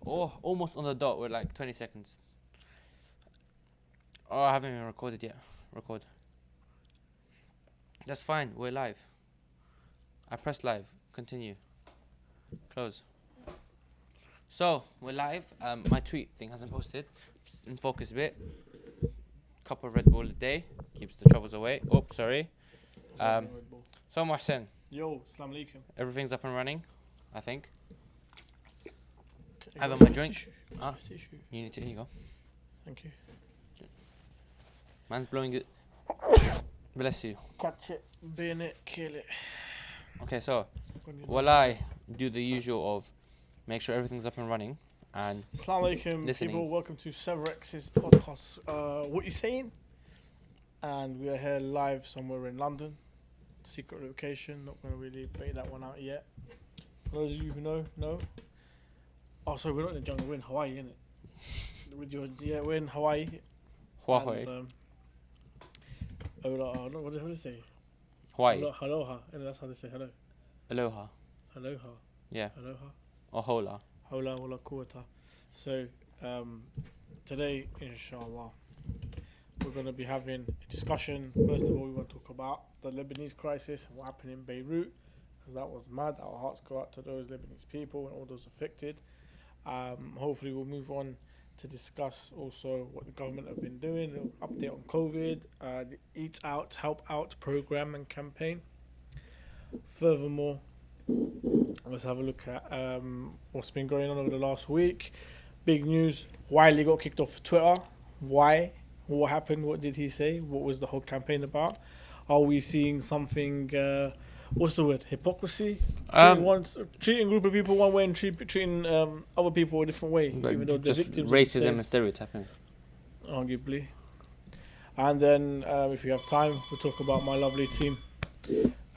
Oh, almost on the dot. We're like 20 seconds. Oh, I haven't even recorded yet. Record. That's fine. We're live. I pressed live. Continue. Close. So, we're live. My tweet thing hasn't posted. Just in focus a bit. Cup of Red Bull a day. Keeps the troubles away. Oh, sorry. So, Mohsen. Yo, Assalamu alaikum. Everything's up and running, I think. Okay, I have my drink. Tissue. You need to. Here you go. Thank you. Man's blowing it. Bless you. Catch it, bin it, kill it. Okay, so while I do the usual of make sure everything's up and running and Assalamu alaikum, listening. people. Welcome to Severex's podcast. What you saying? And we are here live somewhere in London. Secret location. Not going to really bait that one out yet. For those of you who know. Oh, sorry, we're not in the jungle. We're in Hawaii, innit? We're in Hawaii. Huawei. And, what did it say? Hawaii. Aloha. And that's how they say hello. Aloha. Aloha. Yeah. Aloha. Or hola. Hola, hola, kuwata. So, today, inshallah, we're going to be having a discussion. First of all, we want to talk about the Lebanese crisis and what happened in Beirut, because that was mad. Our hearts go out to those Lebanese people and all those affected. Hopefully, we'll move on to discuss also what the government have been doing, an update on COVID, the Eat Out, Help Out program and campaign. Furthermore, let's have a look at what's been going on over the last week. Big news, Wiley got kicked off Twitter. Why? What happened? What did he say? What was the whole campaign about? Are we seeing something, what's the word, hypocrisy? Treating a group of people one way and treating other people a different way, Like even though they're just victims. racism and stereotyping. Arguably. And then, if we have time, we'll talk about my lovely team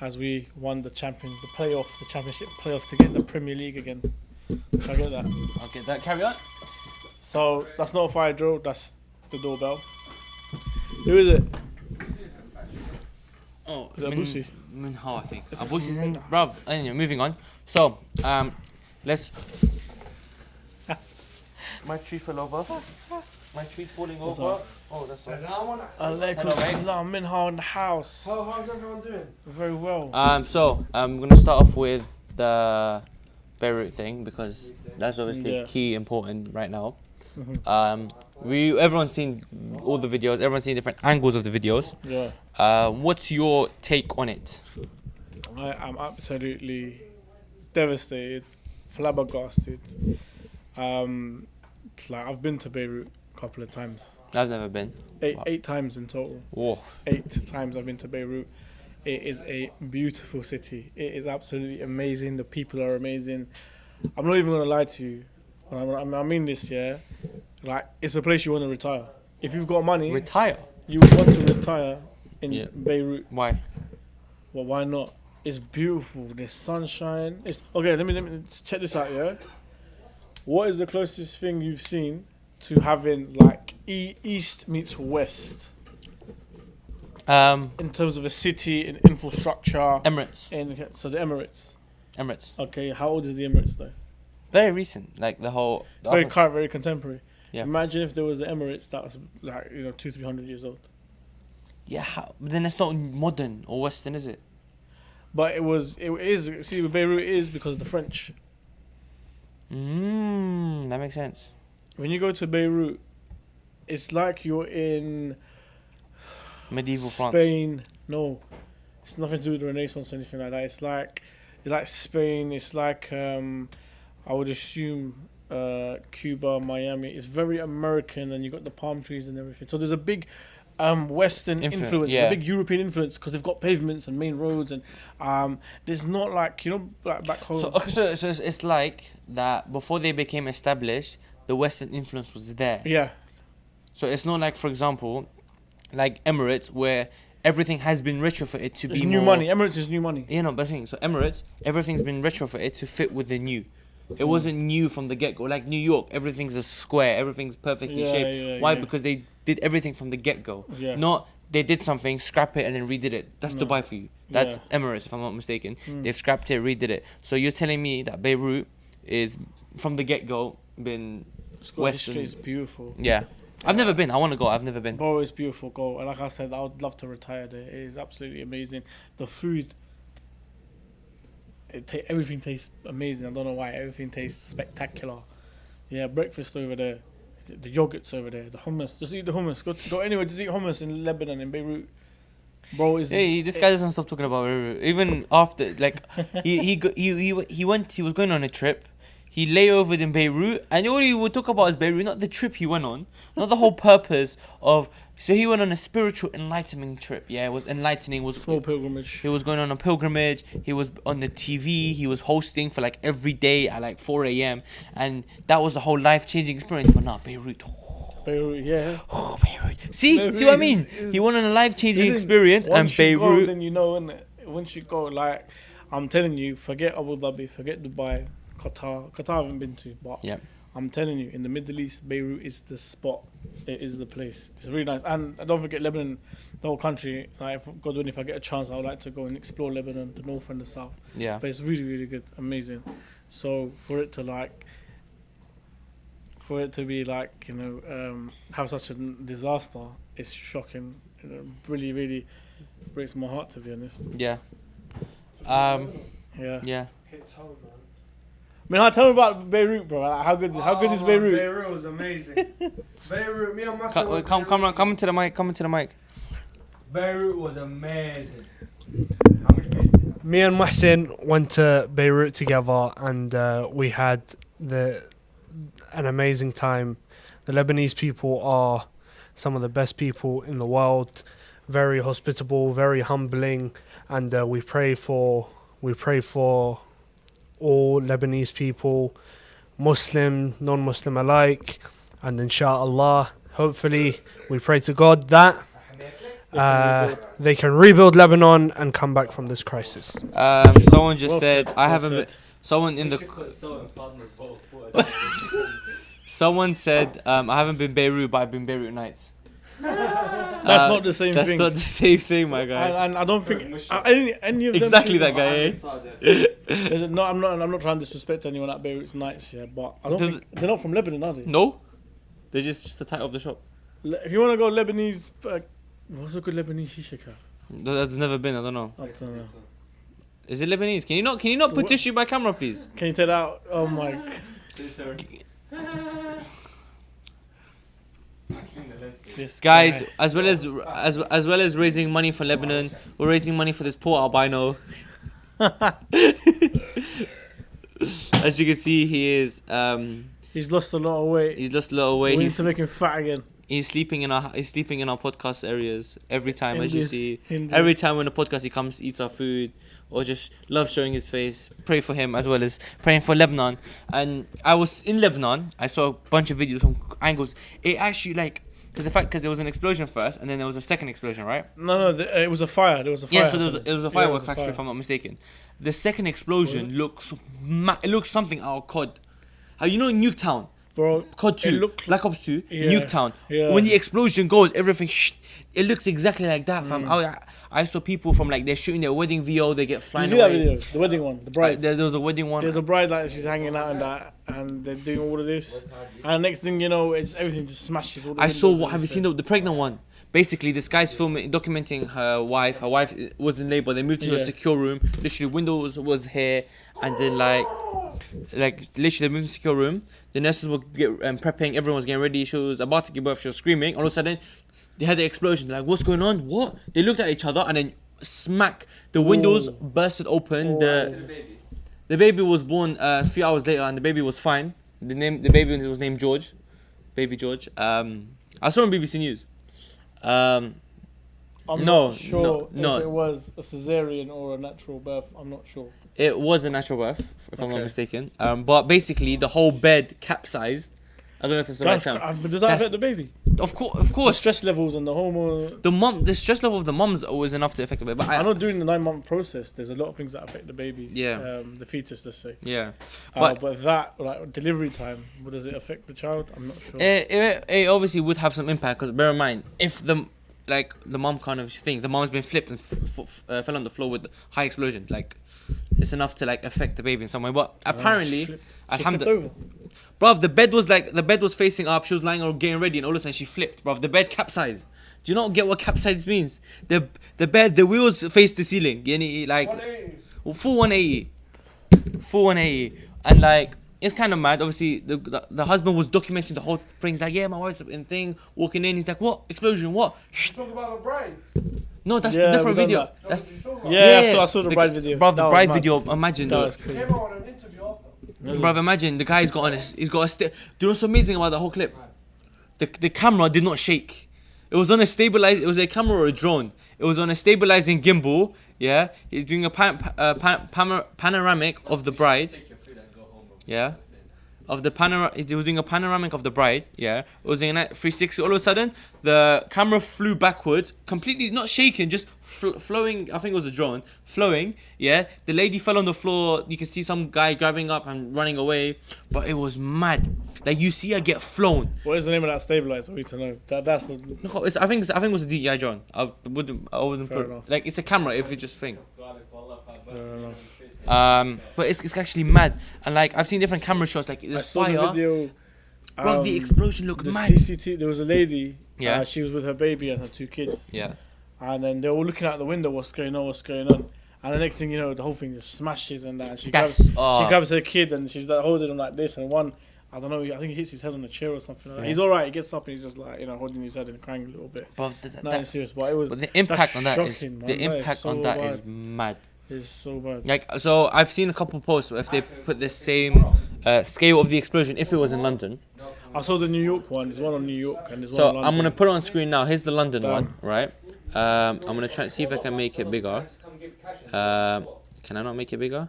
as we won the championship playoffs to get the Premier League again. Can I get that? I'll get that. Carry on. So that's not a fire drill. That's the doorbell. Who is it? Oh, Is that Busi? Minha, I think. Is it Busi's in. Minha? Bruv. Anyway, moving on. So, let's. My tree fell over. My tree falling What's over. up? Oh, that's right. Alaikum Hello, mate. salam, Minha in the house. How's everyone doing? Very well. So I'm gonna start off with the Beirut thing because that's obviously key important right now. Everyone's seen all the videos. Everyone's seen different angles of the videos. Yeah. What's your take on it? I am absolutely devastated, flabbergasted. Like I've been to Beirut a couple of times. I've never been. Eight times in total. Whoa. 8 times I've been to Beirut. It is a beautiful city. It is absolutely amazing. The people are amazing. I'm not even gonna lie to you. I mean this, yeah. Like it's a place you want to retire. If you've got money, Retire? you would want to retire in Beirut. Why? Well, why not? It's beautiful. There's sunshine. It's okay. Let me check this out. Yeah. What is the closest thing you've seen to having like east meets west in terms of a city and infrastructure? Emirates. So the Emirates. Emirates. Okay. How old is the Emirates though? Very recent. Like the whole. It's very current, very contemporary. Yeah. Imagine if there was the Emirates that was like 200-300 years old. Yeah. But then it's not modern or Western, is it? But it is. See, Beirut is because of the French. That makes sense. When you go to Beirut, it's like you're in Medieval France. Spain. No, it's nothing to do with the Renaissance or anything like that. It's like Spain. It's like I would assume Cuba, Miami. It's very American, and you got the palm trees and everything. So there's a big Western influence. Yeah. There's a big European influence because they've got pavements and main roads, and there's not like like back home. So it's like that before they became established, the Western influence was there. Yeah. So it's not like, for example, like Emirates, where everything has been retrofitted to It's be new more money. Emirates is new money. You know, but I'm saying, so Emirates, everything's been retrofitted to fit with the new. It wasn't new from the get-go. Like New York, everything's a square, everything's perfectly shaped. Yeah, Why? yeah. Because they did everything from the get-go. Yeah. Not they did something, scrap it, and then redid it. That's No. Dubai for you. That's Yeah. Emirates, if I'm not mistaken. They've scrapped it, redid it. So you're telling me that Beirut is from the get-go been Scottish Western. history is beautiful. Yeah. I've never been. I want to go. I've never been. Bro, it's beautiful. Go. And like I said, I would love to retire there. It is absolutely amazing. The food, everything tastes amazing. I don't know why. Everything tastes spectacular. Yeah, breakfast over there. The yogurts over there. The hummus. Just eat the hummus. Go anywhere. Just eat hummus in Lebanon, in Beirut. Bro, is Hey, this guy doesn't stop talking about Beirut. Even after, like, he went. He was going on a trip. He layovered in Beirut, and all he would talk about is Beirut, not the trip he went on, not the whole purpose of. So he went on a spiritual enlightening trip. Yeah, it was enlightening. It was small pilgrimage. He was going on a pilgrimage. He was on the TV. He was hosting for like every day at like 4 a.m. And that was a whole life-changing experience. But not Beirut. Beirut, yeah. Oh, Beirut. See Beirut what I mean? He went on a life-changing experience, and once you Beirut. go, then you know, innit? Once you go, like, I'm telling you, forget Abu Dhabi, forget Dubai, Qatar. Qatar I haven't been to, but Yeah. I'm telling you, in the Middle East, Beirut is the spot. It is the place. It's really nice. And don't forget Lebanon, the whole country. Like, God willing, if I get a chance, I would like to go and explore Lebanon, the north and the south. Yeah. But it's really, really good, amazing. So for it to be like, you know, have such a disaster, it's shocking. You know, really, really breaks my heart, to be honest. Yeah. Yeah. Yeah. Hits home, man. I mean, tell me about Beirut, bro. Like, how good is man, Beirut? Beirut was amazing. Beirut, me and my son. went to Come Beirut. into the mic. Come into the mic. Beirut was amazing. How much paid? Me and Mohsen went to Beirut together, and we had an amazing time. The Lebanese people are some of the best people in the world. Very hospitable, very humbling, and we pray for all Lebanese people, Muslim, non-Muslim alike, and inshallah, hopefully, we pray to God that they can rebuild Lebanon and come back from this crisis. Someone just Well said said, I well haven't. said. Someone in the. Someone said I haven't been Beirut, but I've been Beirut nights. That's not the same That's thing. not the same thing, my guy. And I don't think any of them Exactly people- that guy. No, I'm not trying to disrespect anyone at Beirut's nights, yeah, but I don't Does think they're not from Lebanon, are they? No, they're just the title of the shop. If you want to go Lebanese, what's a good Lebanese shisha car? That's never been. I don't know. I don't know. Is it Lebanese? Can you not put tissue by camera, please? Can you take that out? Oh my. This Guys, guy. as well as raising money for Lebanon, we're raising money for this poor albino. As you can see, He's lost a lot of weight. he's lost a lot of weight. We need to make him fat again. He's sleeping in our podcast areas every time. As you see, Indeed. every time when the podcast he comes, eats our food, or just loves showing his face. Pray for him as well as praying for Lebanon. And I was in Lebanon. I saw a bunch of videos from angles. It actually because there was an explosion first, and then there was a second explosion, right? No, it was a fire. There was a fire. Yeah, so it was a firework factory, fire. if I'm not mistaken. The second explosion looks it looks something out of COD. How you know in Nuketown? Bro, COD 2, it looked Black Ops 2, Yeah, Nuketown. yeah. When the explosion goes, everything it looks exactly like that, fam. Mm. I saw people from they're shooting their wedding VO, they get Did flying you see that away. video? The wedding one, the bride. There was a wedding one. There's a bride like she's hanging out and that, and they're doing all of this, and next thing you know, it's everything just smashes. All the I saw. windows Have you and seen the pregnant one? Basically, this guy's documenting her wife. Her wife was in labor. They moved to a Yeah. secure room. Literally, windows was here, and then literally they moved to a secure room. The nurses were prepping. Everyone was getting ready. She was about to give birth. She was screaming. All of a sudden, they had the explosion. They're like, what's going on? What? They looked at each other, and then smack. The windows bursted open. The baby was born a few hours later, and the baby was fine. The baby was named George, baby George. I saw on BBC News. I'm No, not sure no. if it was a cesarean or a natural birth. I'm not sure. It was a natural birth, if I'm not Okay. mistaken. But basically, the whole bed capsized. I don't know if it's the right term. But does that That's- affect the baby? Of The course. stress levels and the hormone. The stress level of the mum's always enough to affect the baby. But I know during the 9-month process, there's a lot of things that affect the baby. Yeah. The fetus, let's say. yeah. But that, like delivery time, what does it affect the child? I'm not sure. It obviously would have some impact because bear in mind if the mum kind of thing, the mum's been flipped and fell on the floor with high explosion. it's enough to like affect the baby in some way. But apparently, She alhamdulillah, bruv, the bed was facing up. She was lying or getting ready, and all of a sudden she flipped, bruv. The bed capsized. Do you not get what capsized means? The bed, the wheels faced the ceiling. Like 180. Full 180. And like, it's kind of mad. Obviously, the husband was documenting the whole thing. He's like, yeah, my wife's in thing, walking in. He's like, what? Explosion, what? You talk about the bride. No, that's the different video. No, That's what you talking about? Yeah, I saw the bride video. Bruv, the That was bride mad. video, imagine That though. was crazy. Came out on an interview after. Bruv, imagine the guy's got a do you know what's amazing about the whole clip? The camera did not shake. It was on a stabilized. It was a camera or a drone. It was on a stabilizing gimbal. Yeah, he's doing a panoramic of the bride. Yeah, of the he was doing a panoramic of the bride. Yeah, it was in a 360. All of a sudden, the camera flew backwards, completely not shaking, just flowing. I think it was a drone flowing. Yeah, the lady fell on the floor. You can see some guy grabbing up and running away, but it was mad. Like you see her get flown. What is the name of that stabilizer? We need to know. That's the. No, I think it was a DJI drone. I wouldn't Fair put enough. like it's a camera if you just think. Fair enough. But it's actually mad. And like I've seen different camera shots. Like I there's saw fire. the video. Bro, the explosion looked The mad. CCTV. There was a lady. Yeah. She was with her baby and her 2 kids. Yeah. And then they were looking out the window. What's going on? And the next thing you know, the whole thing just smashes and that. And she grabs her kid and she's like holding him like this. And one, I don't know. I think he hits his head on a chair or something. Like that. He's all right. He gets up and he's just like holding his head and crying a little bit. Bro, Nothing serious, but it was. but the impact on that is shocking, man. the That is impact so on that bad. is mad. It's so bad. Like so, I've seen a couple posts where if they put the same scale of the explosion, if it was in London. I saw the New York one. There's one on New York and there's one So on London. I'm gonna put it on screen now. Here's the London Damn. one, right? I'm gonna try and see if I can make it bigger. Can I not make it bigger?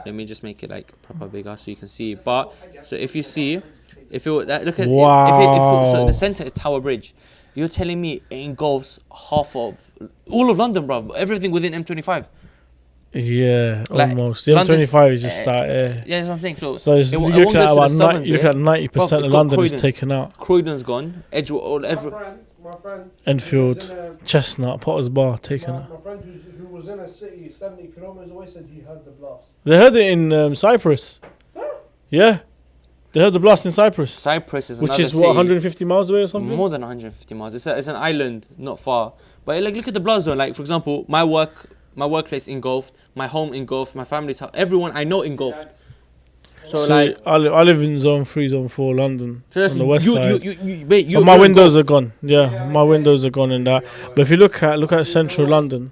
Let me just make it like proper bigger so you can see. But so if you see, if it look at if so the center is Tower Bridge. You're telling me it engulfs half of all of London, bro? Everything within M25. Yeah, Like, almost. The London's- M25 is just start. Yeah. Yeah, that's what I'm saying. So So it won't you're looking go at to about the southern you're looking at 90% Bro, of it's got London is Croydon. taken out. Croydon's gone. Edgewood, My every. friend. Enfield, who was in a- Chestnut, Potter's Bar taken out. My friend who was in a city 70 kilometers away said he heard the blast. They heard it in Cyprus. Yeah, they heard the blast in Cyprus, Cyprus is which another is city. what 150 miles away or something. More than 150 miles. It's an island, not far. But like, look at the blast zone. Like, for example, my workplace engulfed, my home engulfed, my family's house, everyone I know engulfed. So like, I live in Zone 3, Zone 4, London, so on the west side. wait, So my windows are gone. Yeah, my windows are gone in that. But if you look at Central London,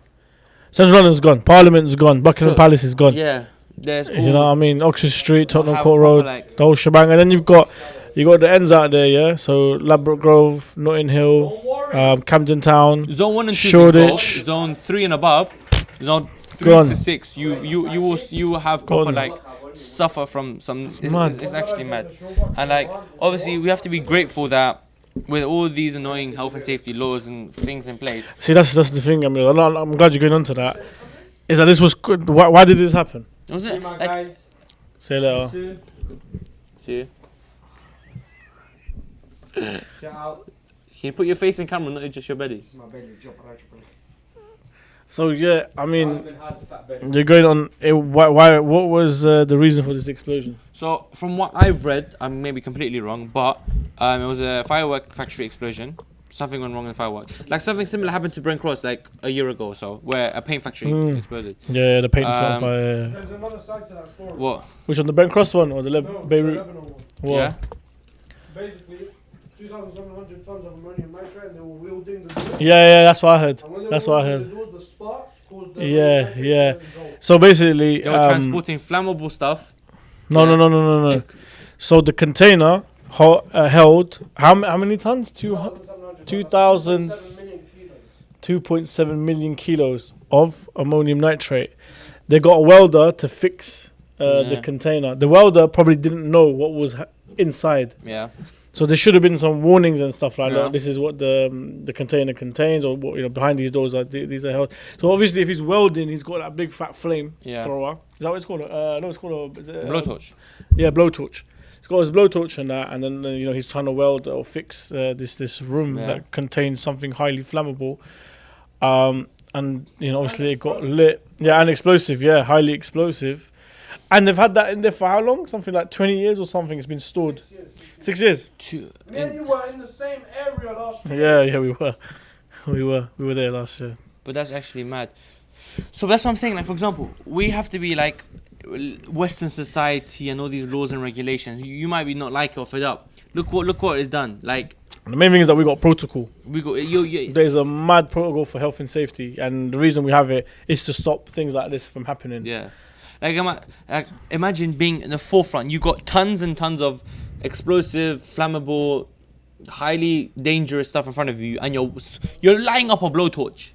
Central London's gone. Parliament's gone. Buckingham So- Palace is gone. Yeah, there's You know what I mean? Oxford Street, Tottenham have Court proper, Road, like- the whole shebang. And then you got the ends out there, yeah. So Ladbroke Grove, Notting Hill, Camden Town. Zone 1 and 2 Shoreditch. engulfed. Zone 3 and above. Zone 3 Gone. to 6. You will have proper Gone. like suffer from some. mad. It's actually mad. And like obviously we have to be grateful that with all these annoying health and safety laws and things in place. See, that's the thing. I mean, I'm glad you're going on to that. Is that this was good? Why did this happen? Wasn't it? My Like, guys. Say later. Soon. see, Shout out. can you put your face in camera, not just your belly? It's my belly. Drop it out your belly. So yeah, I mean, I've been hard to fat belly. you're going on. Why? What was the reason for this explosion? So from what I've read, I may be completely wrong, but it was a firework factory explosion. Something went wrong in firework. Like something similar happened to Brent Cross like a year ago or so, where a paint factory exploded. Yeah, the paint's on Um, fire. There's another side to that story. What? Which on the Brent Cross one or the No, Beirut? the Lebanon one. What? Yeah. Basically, 2,700 tons of ammonium nitrate, and they were wielding the door. Yeah, that's what I heard. And when they That's were what I wielding heard. the doors, the sparks caused the Yeah, ammonium nitrate yeah. to engulf. So basically, They were transporting flammable stuff. no. Yeah. So the container held how many tons? 2,000 2.7 million kilos of ammonium nitrate. They got a welder to fix the Yeah. container. The welder probably didn't know what was inside. Yeah. So there should have been some warnings and stuff like Yeah. that. This is what the container contains, or what, behind these doors are these are held. So obviously, if he's welding, he's got that big fat flame Yeah. thrower. Is that what it's called? No, it's called is it, Blowtorch. yeah, blowtorch. He's got his blowtorch and that, and then he's trying to weld or fix this room Yeah. that contains something highly flammable. and obviously it got lit. Yeah, and explosive. Yeah, highly explosive. And they've had that in there for how long? Something like 20 years or something. It's been stored. 6 years. Me and you were in the same area last year. Yeah, we were. We were there last year. But that's actually mad. So that's what I'm saying. Like, for example, we have to be like Western society and all these laws and regulations. You might be not like it or fed up. Look what is done. Like, the main thing is that we got protocol. we got There's a mad protocol for health and safety, and the reason we have it is to stop things like this from happening. yeah. Like, imagine being in the forefront. You got tons and tons of explosive, flammable, highly dangerous stuff in front of you, and you're lighting up a blowtorch.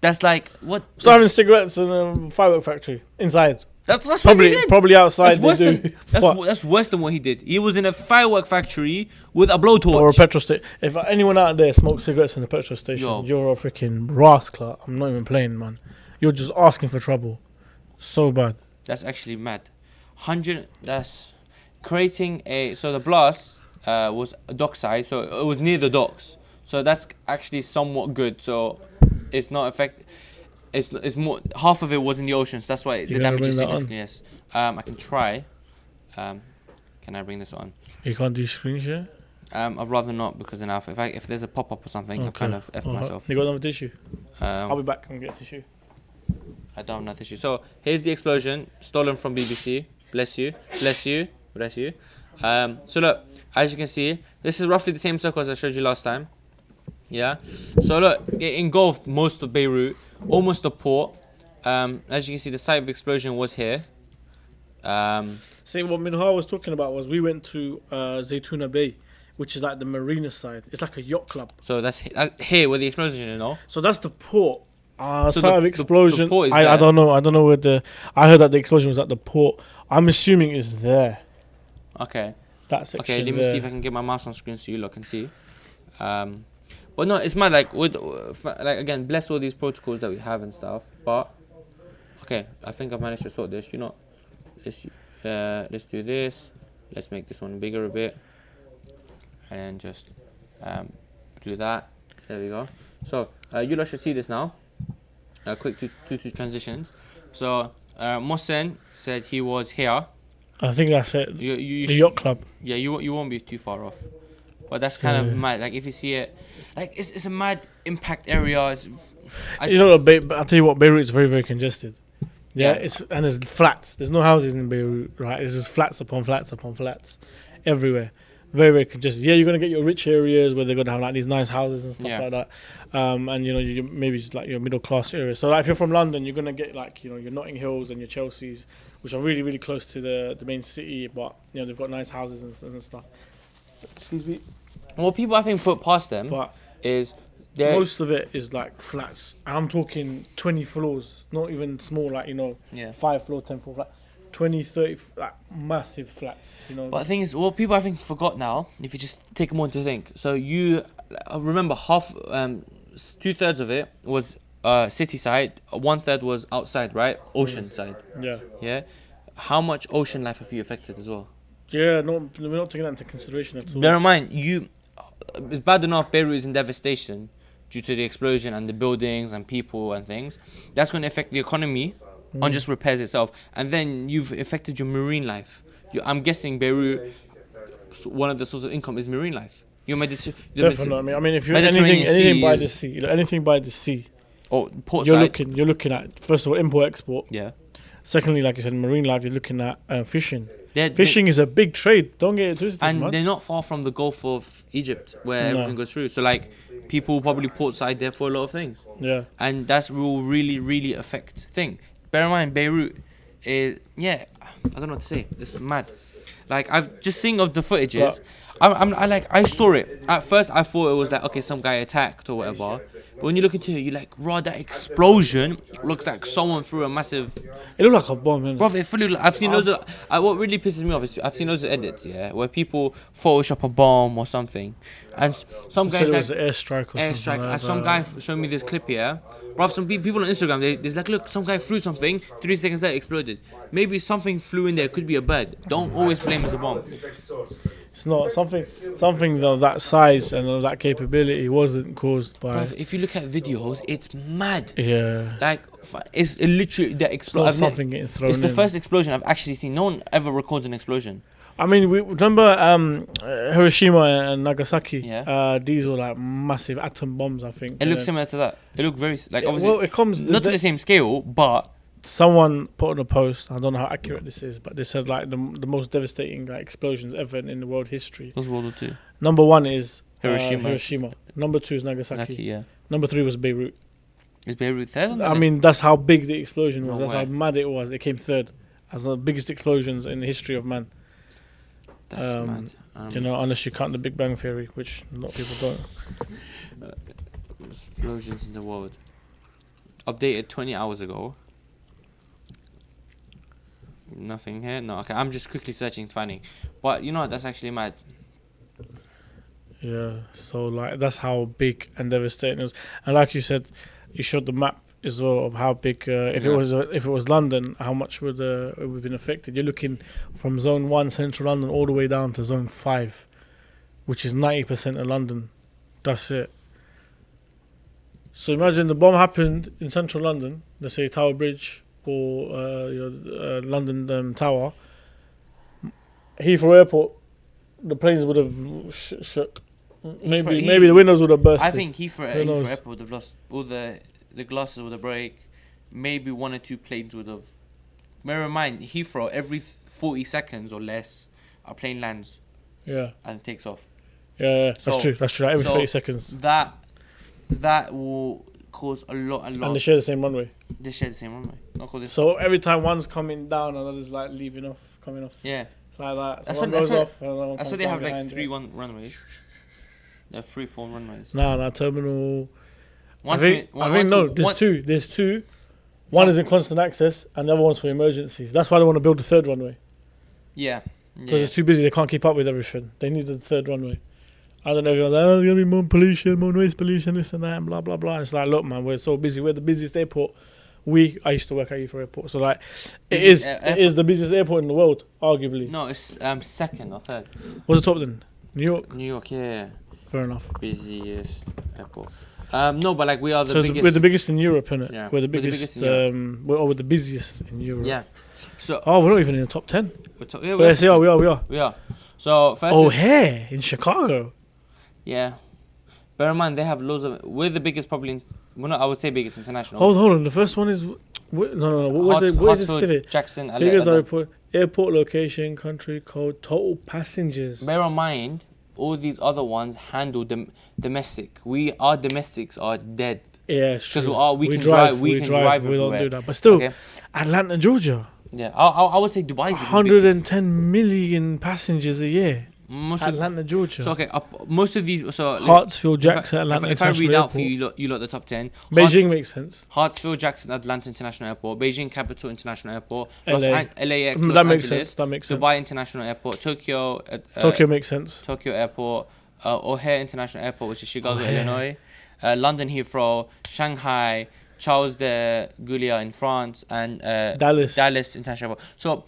That's like what? Start having cigarettes in a firework factory inside. That's what he did. Probably outside. That's worse they do. than that's worse than what he did. He was in a firework factory with a blowtorch. Or a petrol station. If anyone out there smokes cigarettes in a petrol station, Yo. you're a freaking rascal. I'm not even playing, man. You're just asking for trouble. So bad. That's actually mad. 100. That's creating a. So the blast was a dockside, so it was near the docks. So that's actually somewhat good. So it's not affected. It's more, half of it was in the ocean, so that's why the damage is significant. Yes. I can try. Can I bring this on? You can't do screen share? I'd rather not, because then if there's a pop up or something, I'll kind of F myself. You got another tissue? I'll be Um, back and get a tissue. I don't have no tissue. So here's the explosion, stolen from BBC. Bless you, bless you, bless you. So look, as you can see, this is roughly the same circle as I showed you last time. Yeah. So look, it engulfed most of Beirut, almost the port. As you can see, the site of explosion was here. See, what Minhar was talking about was we went to Zaytuna Bay, which is like the marina side. It's like a yacht club. So that's here where the explosion is, you know. So that's the port. So Site of explosion. the port is I there. don't know. I don't know where I heard that the explosion was at the port. I'm assuming it's there. Okay. That section. Okay. Let me see if I can get my mouse on screen so you lot can see. But no, it's mad. Like again, bless all these protocols that we have and stuff. But okay, I think I've managed to sort this. You know, let's do this. Let's make this one bigger a bit, and just do that. There we go. So you lot should see this now. Quick two transitions. So Mohsen said he was here. I think that's it. You The yacht club. Yeah, you won't be too far off. But that's kind of mad. Like if you see it, like it's a mad impact area. You know, I'll tell you what, Beirut is very, very congested. Yeah, Yeah. and there's flats. There's no houses in Beirut, right? There's just flats upon flats upon flats, everywhere. Very, very congested. Yeah, you're gonna get your rich areas where they're gonna have like these nice houses and stuff Yeah. like that. And you maybe just like your middle class areas. So like if you're from London, you're gonna get like your Notting Hills and your Chelseas, which are really, really close to the main city, but they've got nice houses and stuff. Excuse me. What people I think put past them But is they're most of it is like flats. And I'm talking 20 floors, not even small, like, yeah. 5 floor, 10 floor flat. 20, 30, like massive flats, But the thing is, what people I think forgot now, if you just take a moment to think. So you remember half, 2/3 of it was city side, 1/3 was outside, right? Ocean side. Yeah. Yeah. How much ocean life have you affected as well? Yeah, no, we're not taking that into consideration at all. Bear in mind, it's bad enough Beirut is in devastation due to the explosion and the buildings and people and things. That's going to affect the economy on just repairs itself. And then you've affected your marine life. I'm guessing Beirut, one of the sources of income is marine life. Definitely. I mean, if you're Mediterranean anything by the seas. sea, anything by the sea, or port you're side. looking at, first of all, import export. Yeah. Secondly, like I said, marine life, you're looking at fishing. They're- Fishing is a big trade. Don't get it twisted, And man. they're not far from the Gulf of Egypt, where No. everything goes through. So, like, people probably port side there for a lot of things. Yeah. And that's will really, really affect thing. Bear in mind, Beirut is, I don't know what to say. It's mad. Like, I've just seen of the footages. I saw it. At first, I thought it was like, okay, some guy attacked or whatever. But when you look into it, you're like, raw, that explosion looks like someone threw a massive. It looked like a bomb, man. Bro, it fully. I've seen loads of. What really pisses me off is I've seen loads of edits, where people Photoshop a bomb or something, and some So guys it like was an airstrike or airstrike. something. And some guy showed me this clip here. Bro, some people on Instagram, there's like, look, some guy threw something. 3 seconds later, it exploded. Maybe something flew in there. It could be a bird. Don't always blame it as a bomb. It's not something of that size and of that capability wasn't caused by. Bruv, if you look at videos, it's mad. Yeah. Like, it's literally the It's not explosion. something getting thrown It's the in. first explosion I've actually seen. No one ever records an explosion. I mean, we remember Hiroshima and Nagasaki. Yeah. These were like massive atom bombs, I think. It looks similar to that. It looked very like obviously Well, it comes. not to the same scale, but Someone put on a post. I don't know how accurate this is, but they said like the most devastating like explosions ever in the world history. it was World War II. Number one is Hiroshima. Number two is Nagasaki. Nagasaki, yeah. Number three was Beirut. Is Beirut third? I mean, that's how big the explosion was. No That's way. how mad it was. It came third as the biggest explosions in the history of man. That's mad. You know, unless you count the Big Bang Theory, which a lot of people don't. Explosions in the world. Updated 20 hours ago. Nothing here. No, okay. I'm just quickly searching, finding. But you know what? That's actually mad. Yeah. So like that's how big and devastating it was. And like you said, you showed the map as well of how big. If Yeah. it was London, how much would it have been affected? You're looking from Zone 1, Central London, all the way down to Zone 5, which is 90% of London. That's it. So imagine the bomb happened in Central London, let's say Tower Bridge or London Tower. Heathrow Airport, the planes would have shook. Maybe the windows would have burst. I think Heathrow Who knows? Airport would have lost all the glasses would have break. Maybe one or two planes would have. Bear in mind, Heathrow every 40 seconds or less, a plane lands Yeah, and it takes off. yeah, that's So- true. That's true. Like every so 30 seconds, That will cause a lot. and they share the same runway. They share the same runway. Not called this. So every time one's coming down, another's like leaving off, coming off. Yeah, It's like that. So That's one what- goes that's off, and another one that's comes why they down have like behind three it. runways. They have 3-4 runways. Nah, terminal. One I think no. There's two. There's two. One is in constant access, and the other one's for emergencies. That's why they want to build the third runway, Yeah. because Yeah. it's too busy. They can't keep up with everything. They need the third runway. I don't know. Everyone's like, oh, there's gonna be more pollution, more noise pollution, this and that, and blah blah blah. It's like, look, man, we're so busy. We're the busiest airport. I used to work at Heathrow Airport, so like, it is Busiest it is the busiest airport in the world, arguably. No, it's second or third. What's the top then? New York. New York, yeah, Fair enough. busiest airport. No, but like we are the So biggest. we're the biggest in Europe, innit? Yeah, We're the biggest. We're the busiest in Europe. Yeah. So Oh, we're not even in the top 10. yeah, Well, yes, yeah, we are. we are. So first. Oh, here in Chicago. Yeah. Bear in mind they have loads of. We're the biggest probably. Well, not, I would say biggest international. Hold on. The first one is no. What was it? What is this? Hartsfield, Jackson, LA, Figures are Atlanta. report. Airport location, country code, total passengers. Bear in mind, all these other ones handle domestic. Our domestics are dead. Yeah, it's Because true. we can drive. We can drive. We don't everywhere. do that. But still, Okay? Atlanta, Georgia, Yeah, I would say Dubai is 110 million passengers a year. most of, Atlanta, Georgia. so okay, most of these. So Hartsfield, if I- Jackson, Atlanta if I read International out for Airport. you lot the top 10. Beijing makes sense. Hartsfield, Jackson, Atlanta International Airport, Beijing Capital International Airport, LA. LAX, Los That makes Angeles, sense. That makes sense. Dubai International Airport, Tokyo, Tokyo makes sense. Tokyo Airport, O'Hare International Airport, which is Chicago, O'Hare. Illinois, London Heathrow, Shanghai, Charles de Gaulle in France, and Dallas. International Airport. So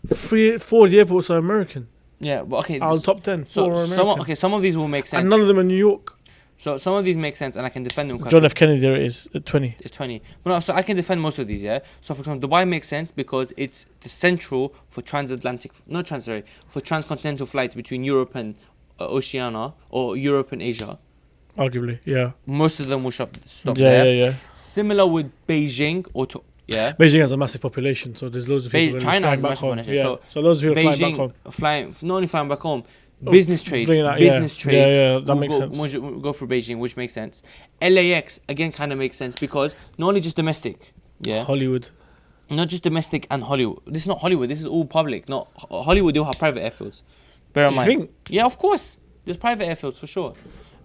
4 of the airports are American. yeah, but okay. Out of the top 10, 4 so are American. some of these will make sense. And none of them are New York. So some of these make sense, and I can defend them. Quite John F. Kennedy, there it is, at 20. It's 20. But no, so I can defend most of these, yeah? So, for example, Dubai makes sense because it's the central for for transcontinental flights between Europe and Oceania or Europe and Asia. Arguably, yeah. Most of them will stop Yeah, there. yeah. Similar with Beijing yeah. Beijing has a massive population, so there's loads of people. China has a flying back massive home. population, Yeah. so So loads of people flying back home. flying, not only flying back home, Oh, business trades, flying out, business yeah. trades. Yeah, that will makes go, sense. will go through Beijing, which makes sense. LAX again kind of makes sense because not only just domestic, yeah. Hollywood. Not just domestic and Hollywood. This is not Hollywood. This is all public. Not Hollywood. They'll have private airfields. Bear in You mind. think? Yeah, of course. There's private airfields for sure.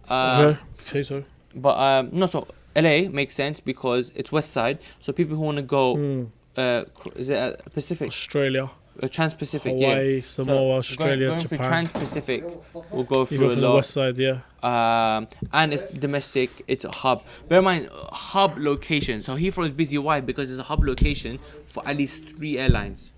Okay, say so. But no. So LA makes sense because it's West Side. So people who want to go, is it Pacific? Australia, Trans-Pacific. Hawaii, Yeah. Samoa, Australia, going through Japan. Trans-Pacific will go You through go a from the lot. west side, yeah. And it's domestic, it's a hub. Bear in mind, hub location. So Heathrow is busy. Why? Because it's a hub location for at least 3 airlines.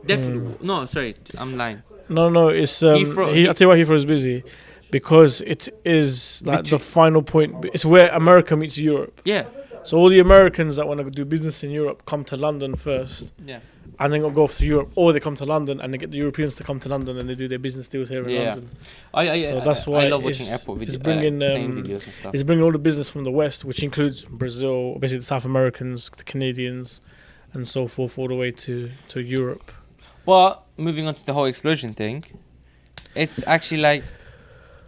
Definitely. No, sorry, I'm lying. No. It's Heathrow- I tell you why Heathrow is busy, because it is like the final point. It's where America meets Europe. Yeah. So all the Americans that want to do business in Europe come to London first, Yeah. and then go off to Europe, or they come to London and they get the Europeans to come to London and they do their business deals here in Yeah. London. So that's why I love watching it's- airport it's videos, bringing, plane um, videos and stuff. It's bringing all the business from the West, which includes Brazil, basically the South Americans, the Canadians, and so forth, all the way to Europe. But moving on to the whole explosion thing, it's actually like,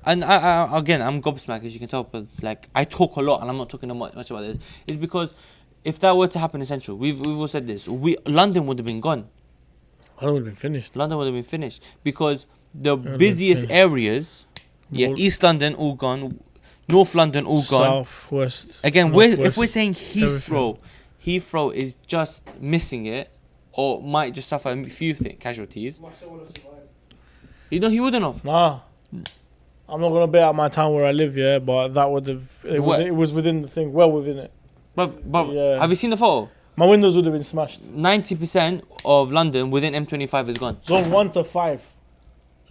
and I again, I'm gobsmacked, as you can tell, but like I talk a lot and I'm not talking much about this. It's because if that were to happen in Central, we've all said this, London would have been gone. I would have been finished. London would have been finished because the been busiest finished. areas, More- East London all gone, North London all gone. South, West. Again, North, if we're West, saying Heathrow is just missing it, or might just suffer a few casualties. Marcel would have survived. He wouldn't have. Nah. I'm not gonna bet out my town where I live, yeah, but that would have. What? It was within the thing, well within it. But Yeah. have you seen the photo? My windows would have been smashed. 90% of London within M25 is gone. Zone 1 to 5.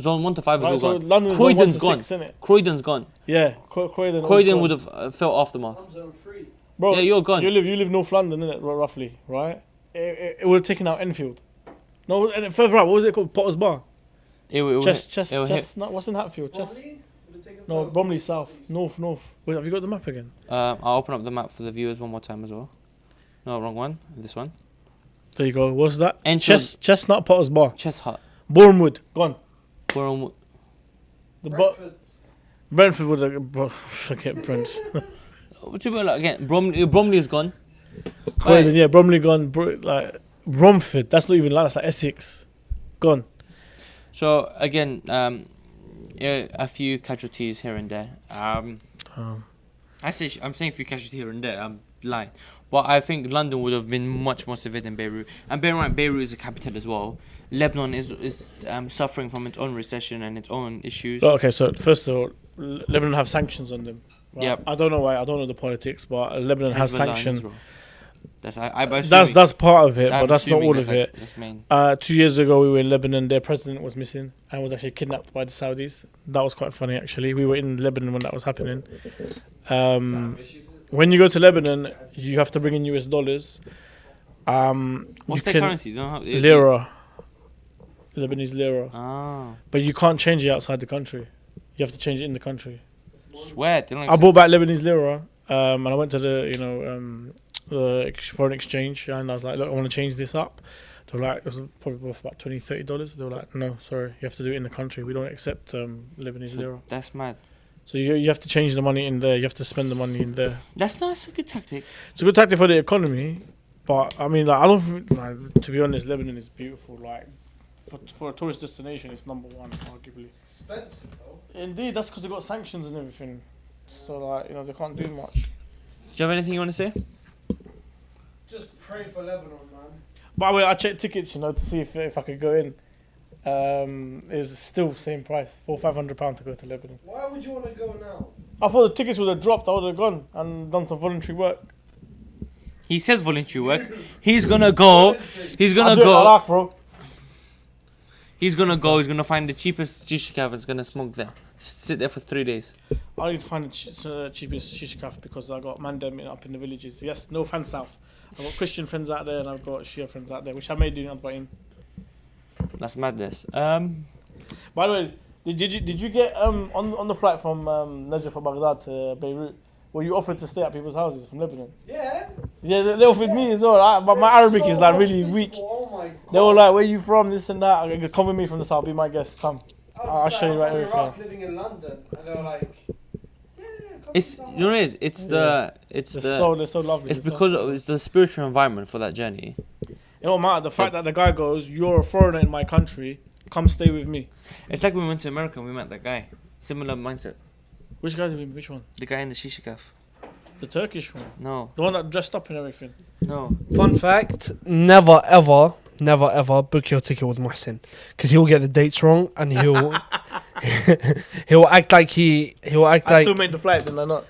Zone 1 to 5 is all So gone. London's zone 1 Croydon's to gone. 6, innit? Croydon's gone. Yeah, Croydon. all Croydon gone. would have felt aftermath. I'm zone 3. Bro, Yeah, you're gone. You live North London, innit? Roughly, right? It would have taken out Enfield. No, and further out, what was it called? Potter's Bar. It will hit. Not what's in Hatfield? Bromley would have taken No, out. Bromley South, North. Wait, have you got the map again? I'll open up the map for the viewers one more time as well. No, wrong one. This one. There you go. What's that? Enfield. Chestnut Potter's Bar. Chess Hut. Bournemouth gone. Borough. Brentford. Brentford would have. Bro, forget Brent. What you about again? Bromley is gone. Croydon, Right. yeah, Bromley gone. Like Romford. That's not even like that's like Essex. Gone. So again, yeah, a few casualties here and there. I'm saying a few casualties here and there. I'm lying, but I think London would have been much more severe than Beirut. And bear in mind, Beirut is a capital as well. Lebanon is suffering from its own recession and its own issues. Oh, okay, so first of all, Lebanon have sanctions on them. Right? Yep. I don't know why. I don't know the politics, but Lebanon has Hezbollah and sanctions. Israel. That's That's part of it, I'm but that's not assuming all of like- it. That's main. 2 years ago, we were in Lebanon. Their president was missing and was actually kidnapped by the Saudis. That was quite funny, actually. We were in Lebanon when that was happening. When you go to Lebanon, you have to bring in US dollars. What's their currency? You don't have Lira. Lebanese lira. Ah, But you can't change it outside the country. You have to change it in the country. swear. They don't I bought back Lebanese lira, and I went to the foreign exchange, and I was like, look, I want to change this up. They were like, it was probably worth about $20-$30. They were like, no, sorry, you have to do it in the country. We don't accept Lebanese lira. That's mad. So you have to change the money in there. You have to spend the money in there. That's a good tactic. It's a good tactic for the economy, but I mean, like, I don't. To be honest, Lebanon is beautiful. Like for a tourist destination, it's number one, arguably. Expensive though. Indeed, that's because they got sanctions and everything. So like, they can't do much. Do you have anything you want to say? Just pray for Lebanon, man. By the way, I checked tickets, to see if I could go in. It's still same price, £400-500 to go to Lebanon. Why would you want to go now? I thought the tickets would have dropped. I would have gone and done some voluntary work. He says voluntary work. He's gonna go. He's gonna I'll do it go. like, bro. He's gonna go. He's gonna find the cheapest shisha caf and he's gonna smoke there. Just sit there for 3 days. I need to find the cheapest shisha kaf because I got mandem up in the villages. Yes, no fan south. I've got Christian friends out there and I've got Shia friends out there, which I may do not in. That's madness. By the way, did you get on the flight from Najaf or Baghdad to Beirut? Were you offered to stay at people's houses from Lebanon? Yeah. Yeah, they offered me as well. But my Arabic is like really weak. Oh my god. They were like, "Where you from? This and that. Come with me from the south. Be my guest. Come." I'll show you right here. here. Iraq, living in London, and they were like, "Yeah, come it's to you know what it is. It's the They're so lovely. it's They're because so it's the spiritual environment for that journey. It don't matter. The fact that the guy goes, "You're a foreigner in my country. Come stay with me." It's like when we went to America and we met that guy. Similar mindset. Which guy did we? Which one? The guy in the shisha caf. The Turkish one. No, The one that dressed up and everything. no. Fun fact: never ever book your ticket with Muhsin, because he'll get the dates wrong and he'll he'll act like I still made the flight, did I not?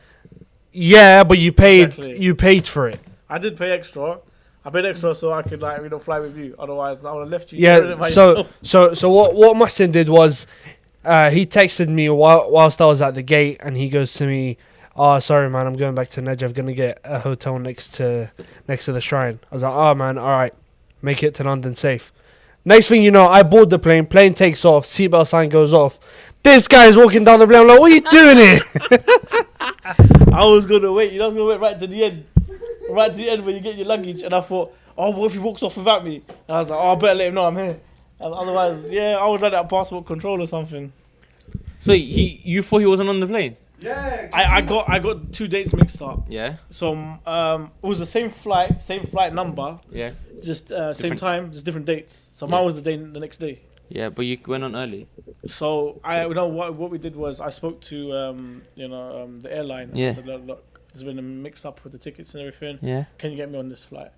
yeah, but you paid Exactly. you paid for it. I did pay extra. I paid extra so I could fly with you. Otherwise, I would have left you. Yeah. carrying it by yourself. So what Muhsin did was, he texted me whilst I was at the gate, and he goes to me, "Oh, sorry, man, I'm going back to Najaf. Gonna get a hotel next to the shrine." I was like, "Oh, man, all right, make it to London safe." Next thing you know, I board the plane. Plane takes off. Seatbelt sign goes off. This guy is walking down the plane. I'm like, "What are you doing here?" I was gonna wait. I was gonna wait right to the end, right to the end when you get your luggage. And I thought, oh, what if he walks off without me? And I was like, oh, I better let him know I'm here. And otherwise, yeah, I would let that passport control or something. So you thought he wasn't on the plane? Yeah. I got 2 dates mixed up. Yeah. So it was the same flight number, Yeah. just same Different- time, just different dates. So Yeah. mine was the next day. Yeah, but you went on early. So what we did was I spoke to the airline. Yeah. I said, look, there's been a mix up with the tickets and everything. Yeah. Can you get me on this flight?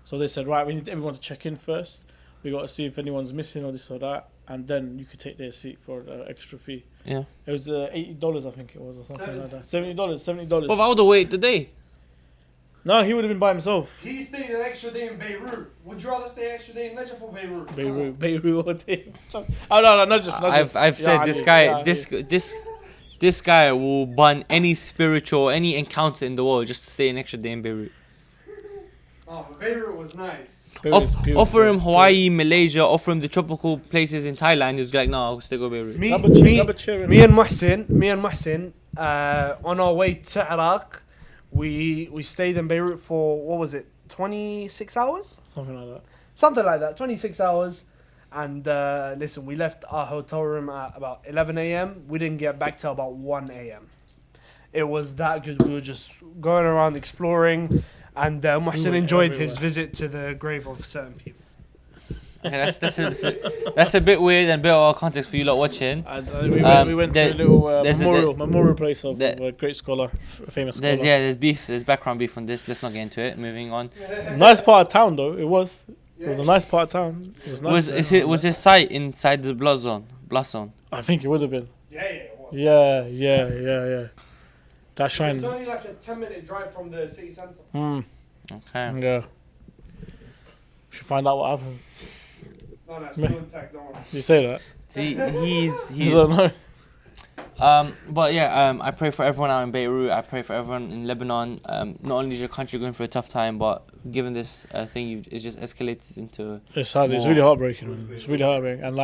So they said, right, we need everyone to check in first. We got to see if anyone's missing or this or that, and then you could take their seat for the extra fee. Yeah. It was $80, I think it was, or something like that. $70. But I would have waited the day. No, he would have been by himself. He stayed an extra day in Beirut. Would you rather stay an extra day in Najaf or Beirut? Beirut all day. Oh no, not just. I've said this guy will bun any spiritual, any encounter in the world just to stay an extra day in Beirut. Oh, but Beirut was nice. Offer him Hawaii, Malaysia, offer him the tropical places in Thailand. He's like, no, I'll still go Beirut. Me Grab a chair and Muhsin, on our way to Iraq, we stayed in Beirut for, what was it, 26 hours? Something like that. 26 hours. And listen, we left our hotel room at about 11 a.m. We didn't get back till about 1 a.m. It was that good. We were just going around exploring, and Muhsin enjoyed his visit to the grave of certain people. Okay, that's a bit weird and a bit out of context for you lot watching. We went to a little memorial place of a great scholar, a famous scholar. There's beef, there's background beef on this. Let's not get into it. Moving on. Nice part of town though. It was a nice part of town. It was nice. Was his site inside the blood zone? I think it would have been. Yeah, it was. Yeah. That shrine. It's only like a 10-minute drive from the city centre. Okay. Yeah. We should find out what happened. No, that's still intact, don't worry. You say that? See, I he's don't know. but yeah, I pray for everyone out in Beirut. I pray for everyone in Lebanon. Not only is your country going through a tough time, but given this thing, it's just escalated into. It's sad. It's really heartbreaking, man. It's really heartbreaking, and